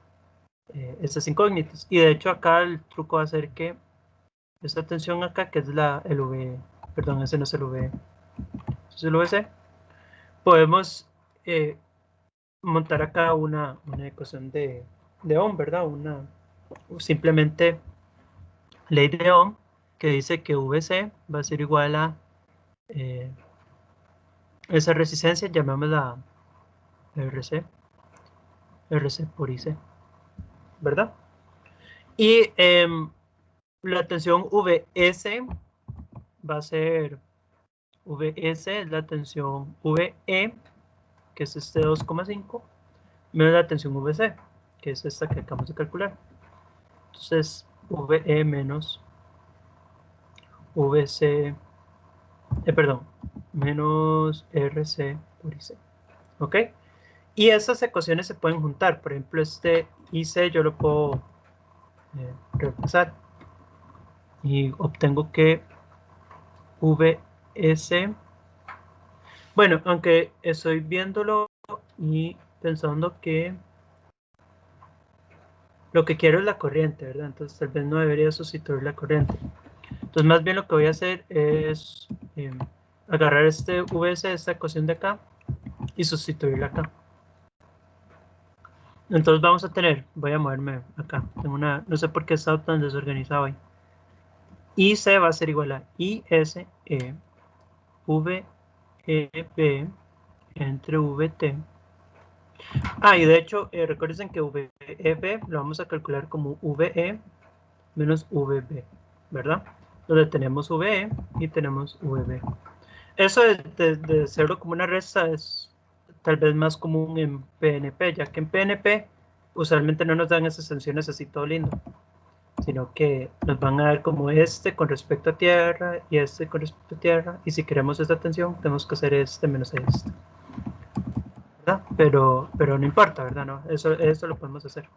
estas incógnitas. Y de hecho acá el truco va a ser que esta tensión acá, que es el V, perdón, ese no es el V, es el VC, podemos montar acá una ecuación de Ohm, ¿verdad? Simplemente ley de Ohm, que dice que VC va a ser igual a esa resistencia, llamémosla RC por IC, ¿verdad? Y la tensión VS va a ser, VS es la tensión VE, que es este 2,5, menos la tensión VC, que es esta que acabamos de calcular. Entonces, VE menos VC, perdón, menos RC por IC, ¿ok? Y esas ecuaciones se pueden juntar. Por ejemplo, este IC yo lo puedo reemplazar y obtengo que VS, bueno, aunque estoy viéndolo y pensando que lo que quiero es la corriente, ¿verdad? Entonces tal vez no debería sustituir la corriente. Entonces más bien lo que voy a hacer es agarrar este VS, esta ecuación de acá, y sustituirla acá. Entonces vamos a tener, voy a moverme acá, tengo no sé por qué he estado tan desorganizado ahí. IC va a ser igual a ISE VEB entre VT. Y de hecho, recuerden que VEB lo vamos a calcular como VE menos VB, ¿verdad? Donde tenemos VE y tenemos VB. Eso de hacerlo como una resta es tal vez más común en PNP, ya que en PNP usualmente no nos dan esas tensiones así todo lindo, sino que nos van a dar como este con respecto a tierra y este con respecto a tierra, y si queremos esta tensión tenemos que hacer este menos este, ¿verdad? Pero no importa, ¿verdad? No, eso lo podemos hacer.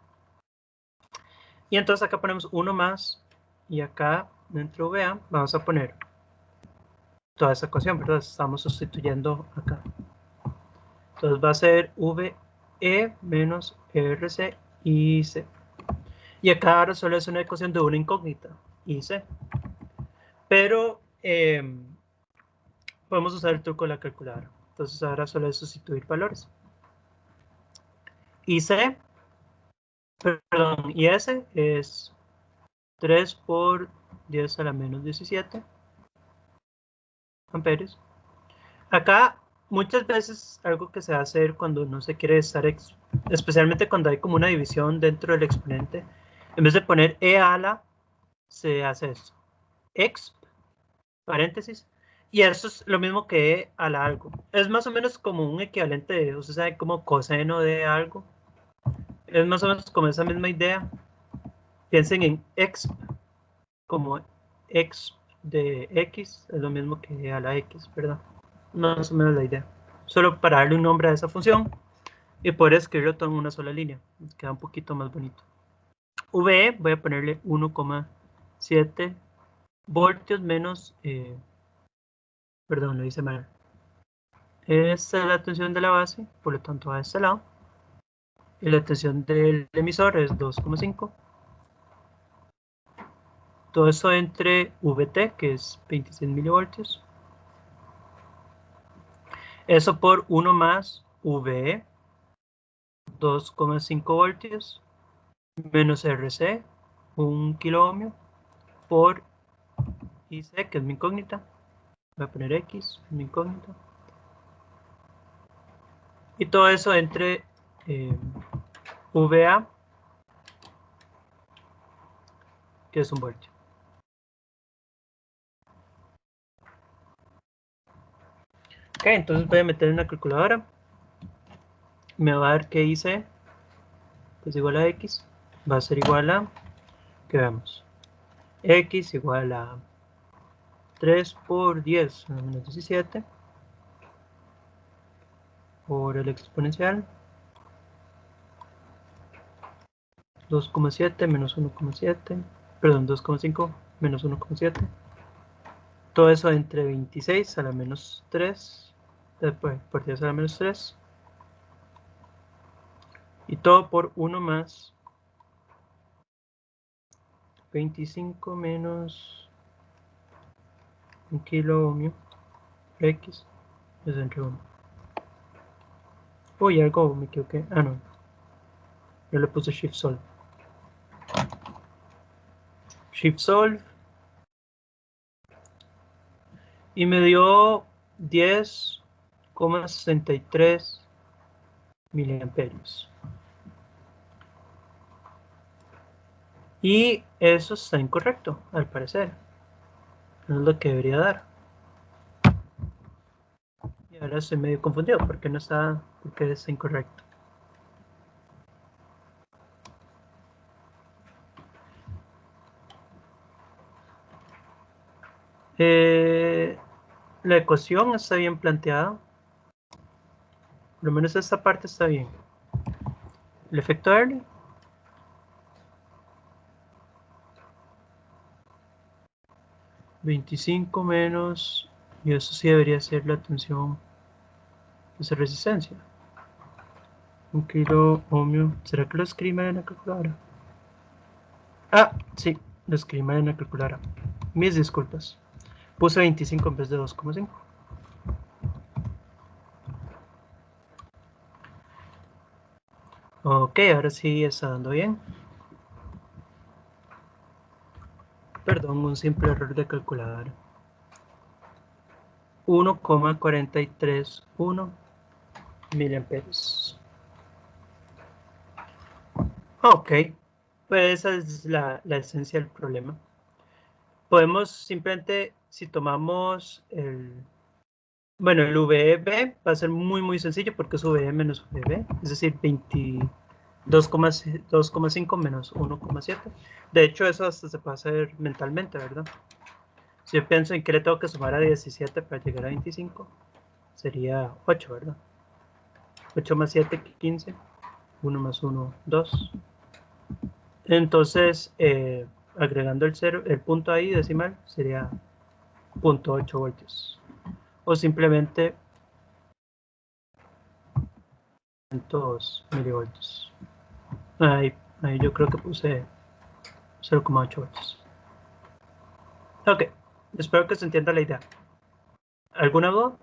Y entonces acá ponemos uno más, y acá dentro de VA vamos a poner toda esa ecuación, ¿verdad? Estamos sustituyendo acá. Entonces va a ser VE menos RC IC. Y acá ahora solo es una ecuación de una incógnita, IC. Pero podemos usar el truco de la calculadora. Entonces ahora solo es sustituir valores. IC, perdón, IS es 3 por 10 a la menos 17 amperes. Acá muchas veces algo que se va a hacer cuando no se quiere estar, especialmente cuando hay como una división dentro del exponente, en vez de poner E a la, se hace esto, exp, paréntesis, y eso es lo mismo que E a la algo. Es más o menos como un equivalente de, usted sabe, como coseno de algo. Es más o menos como esa misma idea. Piensen en exp como exp de x, es lo mismo que E a la x, ¿verdad? Más o menos la idea. Solo para darle un nombre a esa función y poder escribirlo todo en una sola línea. Queda un poquito más bonito. VE voy a ponerle 1,7 voltios menos, perdón, lo hice mal. Esta es la tensión de la base, por lo tanto va a este lado. y la tensión del emisor es 2,5. Todo eso entre VT, que es 26 milivoltios. Eso por 1 más VE, 2,5 voltios, menos RC, 1 kilo ohmio, por IC, que es mi incógnita. Voy a poner X, mi incógnita. Y todo eso entre VA, que es 1 voltio. Ok, entonces voy a meter en la calculadora. Me va a dar que IC, pues igual a X, va a ser igual a, que veamos, X igual a 3 por 10 a la menos 17 por el exponencial 2,7 menos 1,7, perdón, 2,5 menos 1,7. Todo eso entre 26 a la menos 3, por 10 a la menos 3. Y todo por 1 más 25 menos 1 kilo ohmio por X es entre 1. Uy, algo me equivoqué. Ah, no. Yo le puse Shift Solve. Shift Solve. Y me dio 10,63 miliamperios. Y eso está incorrecto, al parecer. No es lo que debería dar. Y ahora estoy medio confundido porque no está, porque está incorrecto. La ecuación está bien planteada. Por lo menos esta parte está bien. El efecto Early. $25 menos, y eso sí debería ser la tensión de esa resistencia. 1 kilo ohmio. ¿Será que lo escribí mal en la calculadora? Ah, sí, lo escribí mal en la calculadora. Mis disculpas. Puse 25 en vez de 2,5. Ok, ahora sí está dando bien. Perdón, un simple error de calculadora. 1,431 miliamperios. Ok, pues esa es la esencia del problema. Podemos simplemente, si tomamos bueno, el VB va a ser muy sencillo porque es VB menos VB, es decir, 2,5 menos 1,7. De hecho, eso hasta se puede hacer mentalmente, ¿verdad? Si yo pienso en que le tengo que sumar a 17 para llegar a 25, sería 8, ¿verdad? 8 más 7, 15. 1 más 1, 2. Entonces, agregando el punto ahí decimal, sería 0.8 voltios. O simplemente 2 milivoltios. Ahí yo creo que puse 0,8 voltios. Ok, espero que se entienda la idea. ¿Alguna duda?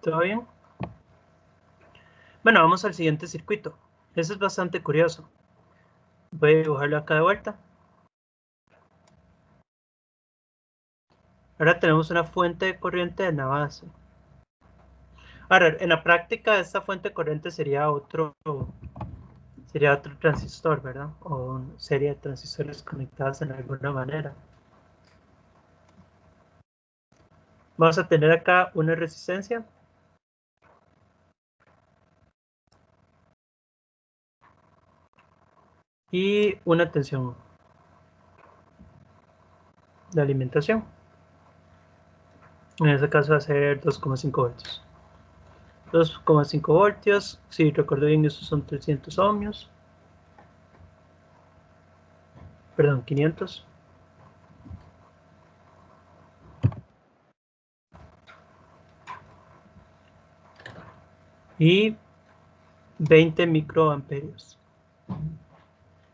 ¿Todo bien? Bueno, vamos al siguiente circuito. Eso es bastante curioso. Voy a dibujarlo acá de vuelta. Ahora tenemos una fuente de corriente en la base. Ahora, en la práctica, esta fuente de corriente sería otro transistor, ¿verdad? O una serie de transistores conectados en alguna manera. Vamos a tener acá una resistencia. Y una tensión de alimentación. En este caso va a ser 2,5 voltios. 2,5 voltios, si recuerdo bien, estos son 300 ohmios. Perdón, 500. y 20 microamperios.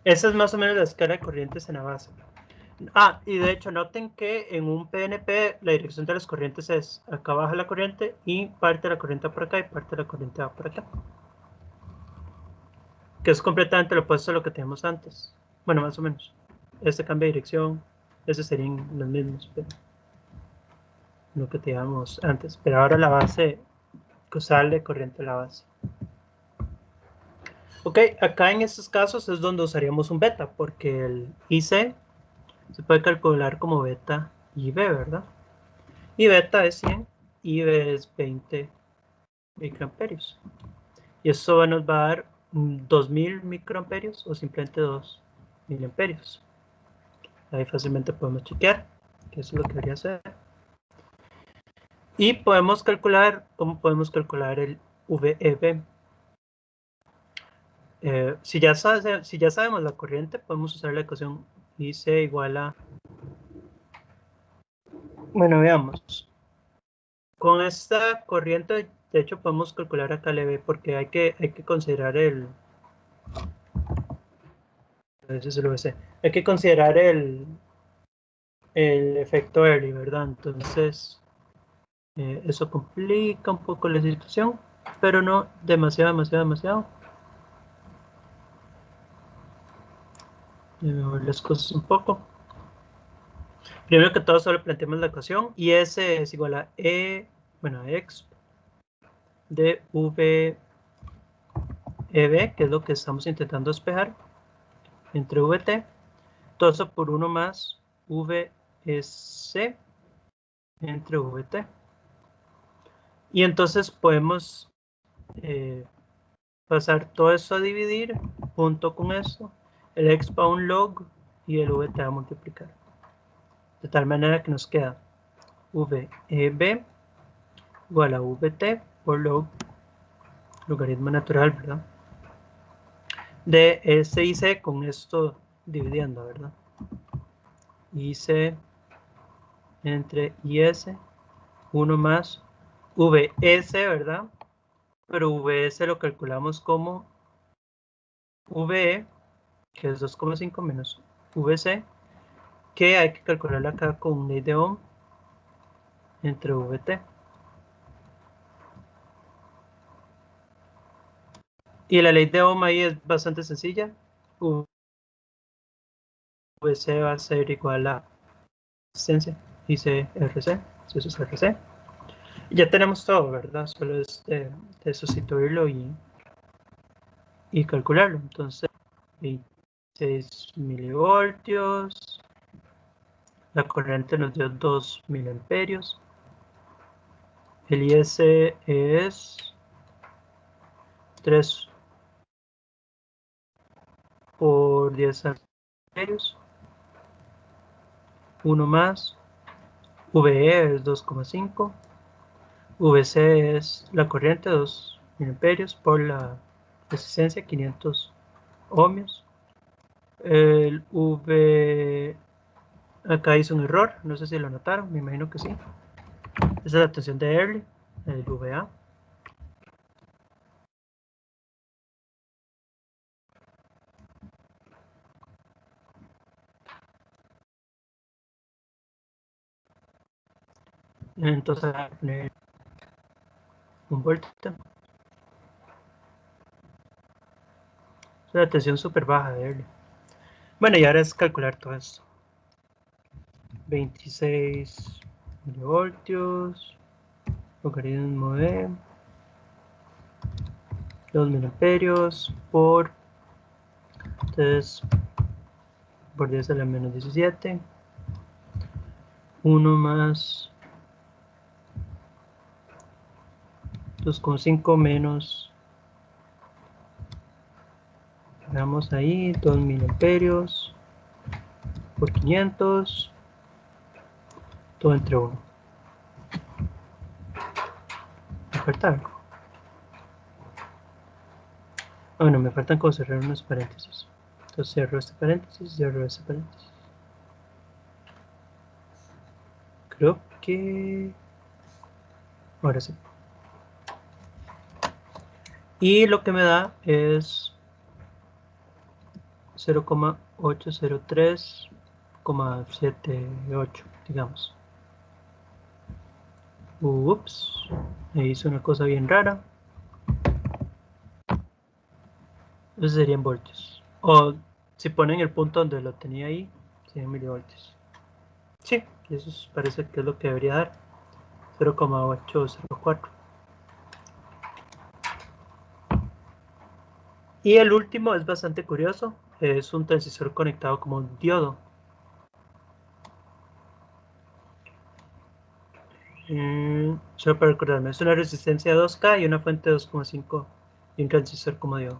Esa es más o menos la escala de corrientes en la base. Y de hecho noten que en un PNP la dirección de las corrientes es acá baja la corriente y parte de la corriente va por acá y parte de la corriente va por acá, que es completamente lo opuesto a lo que teníamos antes. Bueno, más o menos. Este cambia de dirección, estos serían los mismos, pero lo que teníamos antes. Pero ahora la base, que sale corriente a la base. Ok, acá en estos casos es donde usaríamos un beta, porque el IC se puede calcular como beta IB, ¿verdad? Y beta es 100, IB es 20 microamperios. Y eso nos va a dar 2000 microamperios o simplemente 2000 amperios. Ahí fácilmente podemos chequear, que eso es lo que debería hacer. Y podemos calcular, ¿cómo podemos calcular el VEB? Si ya sabemos la corriente, podemos usar la ecuación IC igual a... Bueno, veamos. Con esta corriente, de hecho, podemos calcular acá el EB porque hay que considerar el... Ese es el VC. Hay que considerar el efecto Early, ¿verdad? Entonces, eso complica un poco la situación, pero no demasiado. Mejor las cosas un poco. Primero que todo, solo planteamos la ecuación y S es igual a exp de VEB, que es lo que estamos intentando despejar, entre VT, todo eso por 1 más VSC entre VT. Y entonces podemos pasar todo eso a dividir junto con esto, el exp a un log y el VT a multiplicar. De tal manera que nos queda VEB igual a VT por log, logaritmo natural, ¿verdad? De S y C con esto dividiendo, ¿verdad? IC entre IS, 1 más VS, ¿verdad? Pero VS lo calculamos como VE, que es 2,5 menos VC, que hay que calcularla acá con ley de Ohm entre VT. Y la ley de Ohm ahí es bastante sencilla. VC va a ser igual a resistencia IC-RC, si eso es RC. Y ya tenemos todo, ¿verdad? Solo es de sustituirlo y calcularlo. Entonces, 26 milivoltios. La corriente nos dio 2000 amperios. El IS es 3 por 10 amperios. 1 más. VE es 2,5. VC es la corriente, 2000 amperios por la resistencia, 500 ohmios. El V... Acá hice un error, no sé si lo notaron, me imagino que sí. Esa es la tensión de Early, el VA. Entonces voy a poner un voltio. Es una tensión súper baja de Early. Bueno, y ahora es calcular todo esto. 26 milivoltios, logaritmo de 2000 amperios por 3 por 10 a la menos 17. 1 más 2,5 menos, veamos ahí, 2000 amperios por 500, todo entre 1. Me falta algo. Bueno, me faltan como cerrar unos paréntesis. Entonces cierro este paréntesis, cierro este paréntesis. Creo que... Ahora sí. Y lo que me da es 0,803,78, digamos. Ups, me hice una cosa bien rara. Eso sería en voltios. O si ponen el punto donde lo tenía ahí, serían milivoltios. Sí, eso parece que es lo que debería dar. 0,804. Y el último es bastante curioso. Es un transistor conectado como un diodo. Solo para recordarme, es una resistencia 2K y una fuente 2,5 y un transistor como diodo.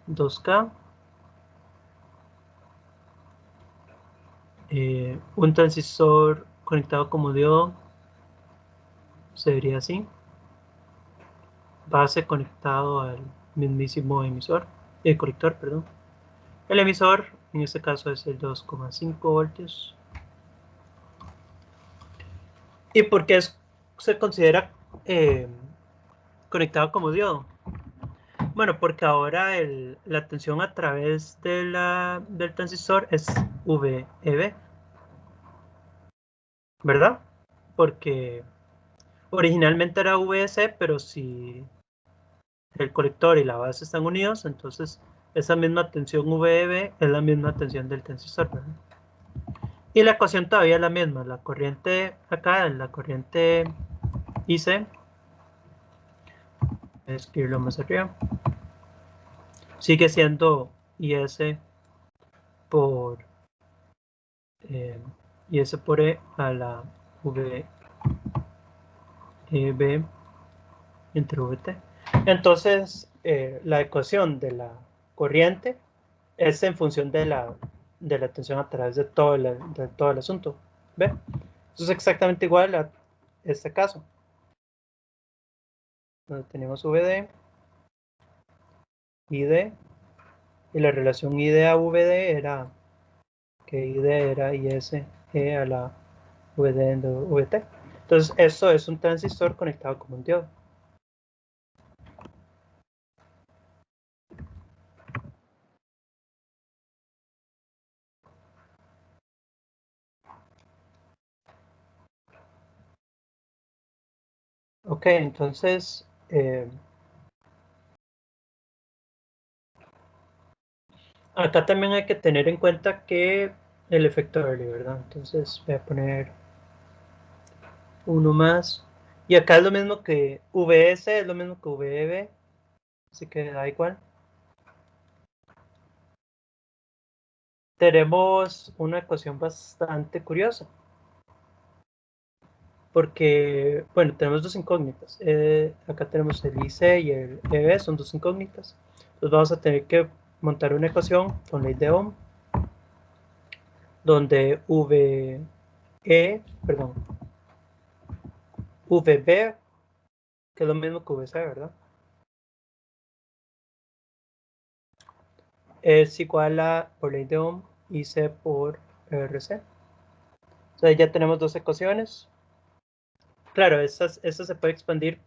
2K, un transistor conectado como diodo se vería así. Base conectado al mismísimo emisor, colector, perdón. El emisor en este caso es el 2,5 voltios. ¿Y por qué se considera conectado como diodo? Bueno, porque ahora la tensión a través del transistor es VEB, ¿verdad? Porque originalmente era VEC, pero si el colector y la base están unidos, entonces esa misma tensión VEB es la misma tensión del transistor, ¿verdad? Y la ecuación todavía es la misma, la corriente acá, la corriente IC, voy a escribirlo más arriba, sigue siendo IS por IS por E a la VEB entre VT. Entonces, la ecuación de la corriente es en función de la tensión a través de todo el asunto. ¿Ve? Eso es exactamente igual a este caso. Donde tenemos VD, ID, y la relación ID a VD era que ID era IS E a la VD en VT. Entonces, eso es un transistor conectado como un diodo. Ok, entonces acá también hay que tener en cuenta que el efecto Early, ¿verdad? Entonces voy a poner uno más. Y acá es lo mismo que VS, es lo mismo que VEB, así que da igual. Tenemos una ecuación bastante curiosa. Porque, bueno, tenemos dos incógnitas. Acá tenemos el IC y el EB, son dos incógnitas. Entonces vamos a tener que montar una ecuación con ley de Ohm, donde VB, que es lo mismo que VC, ¿verdad? Es igual a, por ley de Ohm, IC por RC. Entonces ya tenemos dos ecuaciones. Claro, esta se puede expandir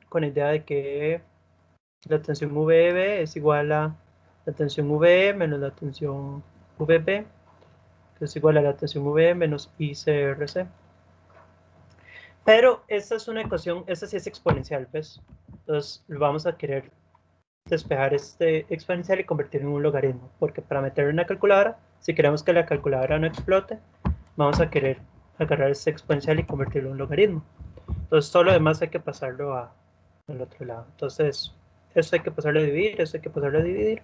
con la idea de que la tensión VB es igual a la tensión VE menos la tensión VB, que es igual a la tensión VE menos ICRC. Pero esta es una ecuación, esta sí es exponencial, ¿ves? Entonces vamos a querer despejar este exponencial y convertirlo en un logaritmo, porque para meterlo en la calculadora, si queremos que la calculadora no explote, vamos a querer agarrar este exponencial y convertirlo en un logaritmo. Entonces todo lo demás hay que pasarlo al otro lado. Entonces, esto hay que pasarlo a dividir, esto hay que pasarlo a dividir.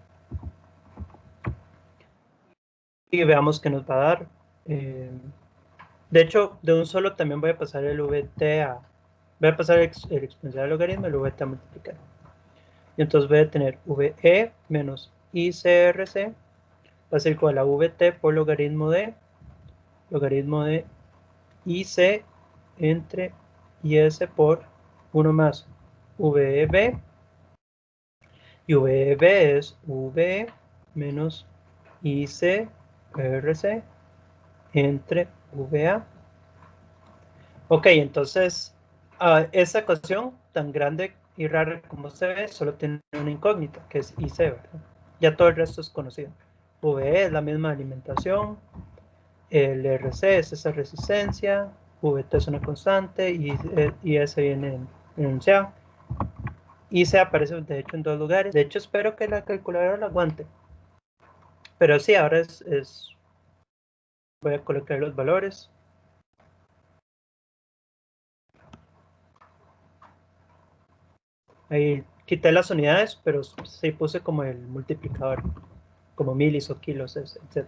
Y veamos qué nos va a dar. De hecho, de un solo también voy a pasar el VT a... Voy a pasar el exponencial al logaritmo y el VT a multiplicar. Y entonces voy a tener VE menos ICRC va a ser igual a VT por logaritmo de IC entre IS por 1 más VEB. Y VEB es VE menos ICRC entre VA. Ok, entonces esa ecuación tan grande y rara como se ve solo tiene una incógnita, que es IC, ¿verdad? Ya todo el resto es conocido. VE es la misma alimentación, el RC es esa resistencia, VT es una constante y S viene en enunciado. IC aparece de hecho en dos lugares. De hecho espero que la calculadora lo aguante. Pero sí, ahora voy a colocar los valores. Ahí quité las unidades, pero sí puse como el multiplicador, como milis o kilos, etc.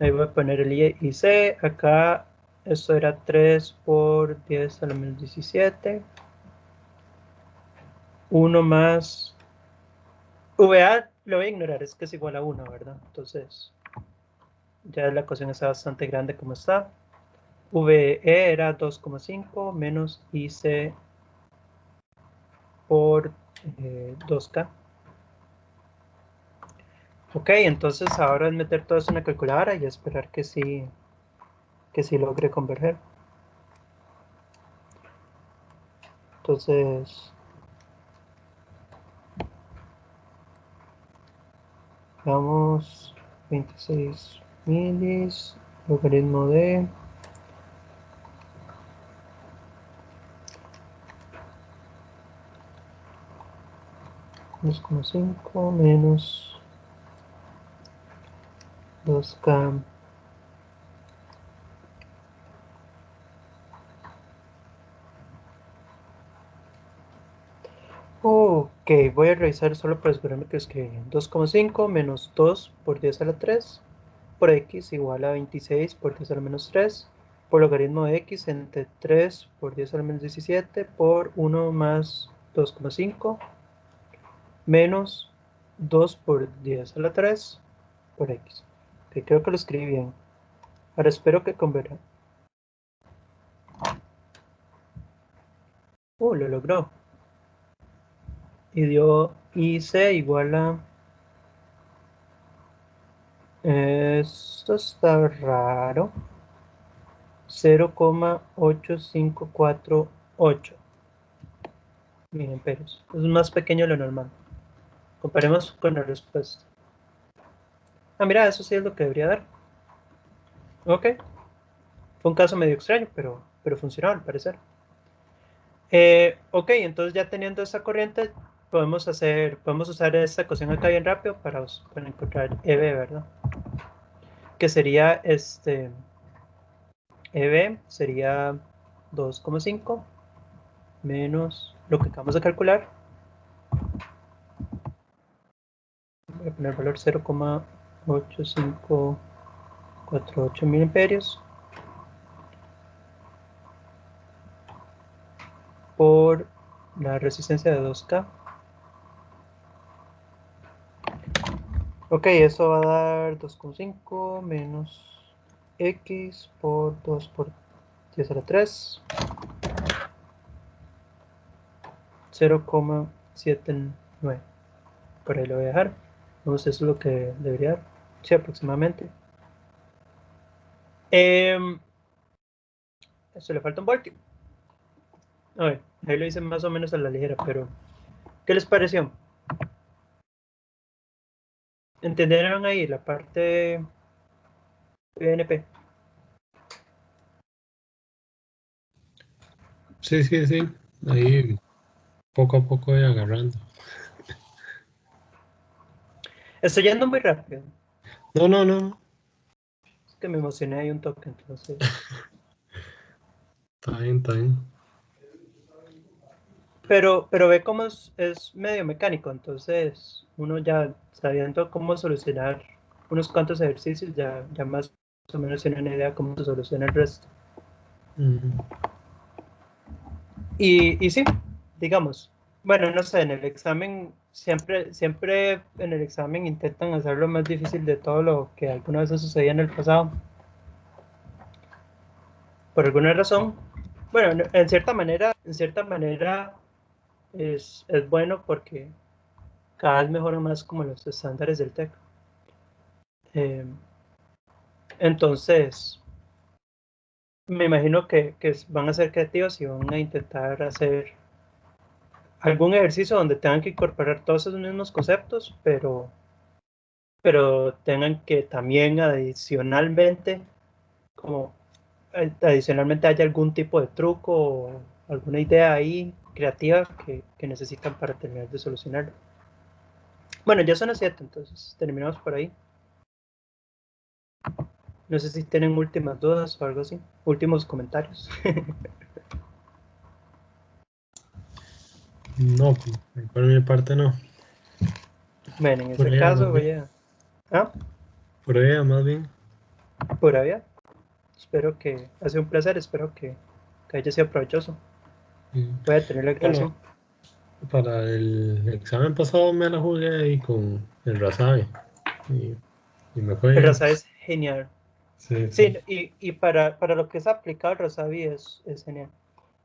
Ahí voy a poner el IC. Acá esto era 3 por 10 a la menos 17. 1 más VA lo voy a ignorar, es que es igual a 1, ¿verdad? Entonces, ya la ecuación está bastante grande como está. VE era 2,5 menos IC por 2K. Ok, entonces ahora es meter todo eso en la calculadora y esperar que sí logre converger. Entonces, vamos 26 milis, logaritmo de 2,5 menos 2K. Ok, voy a revisar solo para asegurarme que escribí bien. 2,5 menos 2 por 10 a la 3 por x igual a 26 por 10 a la menos 3 por logaritmo de x entre 3 por 10 a la menos 17 por 1 más 2,5 menos 2 por 10 a la 3 por x. Ok, creo que lo escribí bien. Ahora espero que converja. Lo logró. Y dio IC igual a... Esto está raro. 0,8548 miliamperios. Es más pequeño de lo normal. Comparemos con la respuesta. Ah, mira, eso sí es lo que debería dar. Ok. Fue un caso medio extraño, pero funcionó al parecer. Ok, entonces ya teniendo esta corriente, podemos usar esta ecuación acá bien rápido para encontrar EB, ¿verdad? Que sería EB sería 2,5 menos lo que acabamos de calcular. Voy a poner el valor 0,8548 miliamperios por la resistencia de 2K. Ok, eso va a dar 2,5 menos X por 2 por 10 a la 3. 0,79. Por ahí lo voy a dejar. Vamos, eso es lo que debería dar. Sí, aproximadamente. Eso le falta un voltio. A ver, ahí lo hice más o menos a la ligera, pero ¿qué les pareció? ¿Entendieron ahí la parte PNP? Sí, sí, sí. Ahí poco a poco voy agarrando. Estoy yendo muy rápido. No, no, no. Es que me emocioné ahí un toque, entonces. Está bien, está bien. Pero ve cómo es medio mecánico, entonces uno ya sabiendo cómo solucionar unos cuantos ejercicios, ya más o menos tiene una idea de cómo se soluciona el resto. Ujú. Y sí, digamos, bueno, no sé, en el examen, siempre en el examen intentan hacerlo más difícil de todo lo que alguna vez sucedía en el pasado. Por alguna razón, bueno, en cierta manera es bueno porque cada vez mejoran más como los estándares del TEC. Entonces, me imagino que van a ser creativos y van a intentar hacer algún ejercicio donde tengan que incorporar todos esos mismos conceptos, pero tengan que también adicionalmente, como adicionalmente haya algún tipo de truco o alguna idea ahí creativa que necesitan para terminar de solucionarlo. Bueno, ya son las 7, entonces terminamos por ahí. No sé si tienen últimas dudas o algo así, últimos comentarios. No, por mi parte no. Bueno, en Por ese ella, caso más voy bien. a... Por ella, más bien. Por allá. Espero que... Ha sido un placer, espero que haya sido provechoso. Mm. Voy a tener la Bueno, grabación. para el examen pasado me la jugué ahí con el Rasabe. Y me fue El bien. Rasabi es genial. Sí, Sí, sí. y para lo que es aplicado el Rasabi es genial.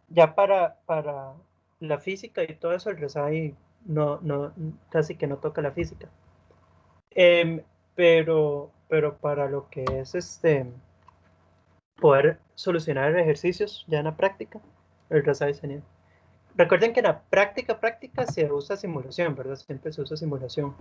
Ya para la física y todo eso, el Rasabi casi que no toca la física. Pero para lo que es poder solucionar ejercicios ya en la práctica, el Rasabi es genial. Recuerden que en la práctica se usa simulación, ¿verdad? Siempre se usa simulación.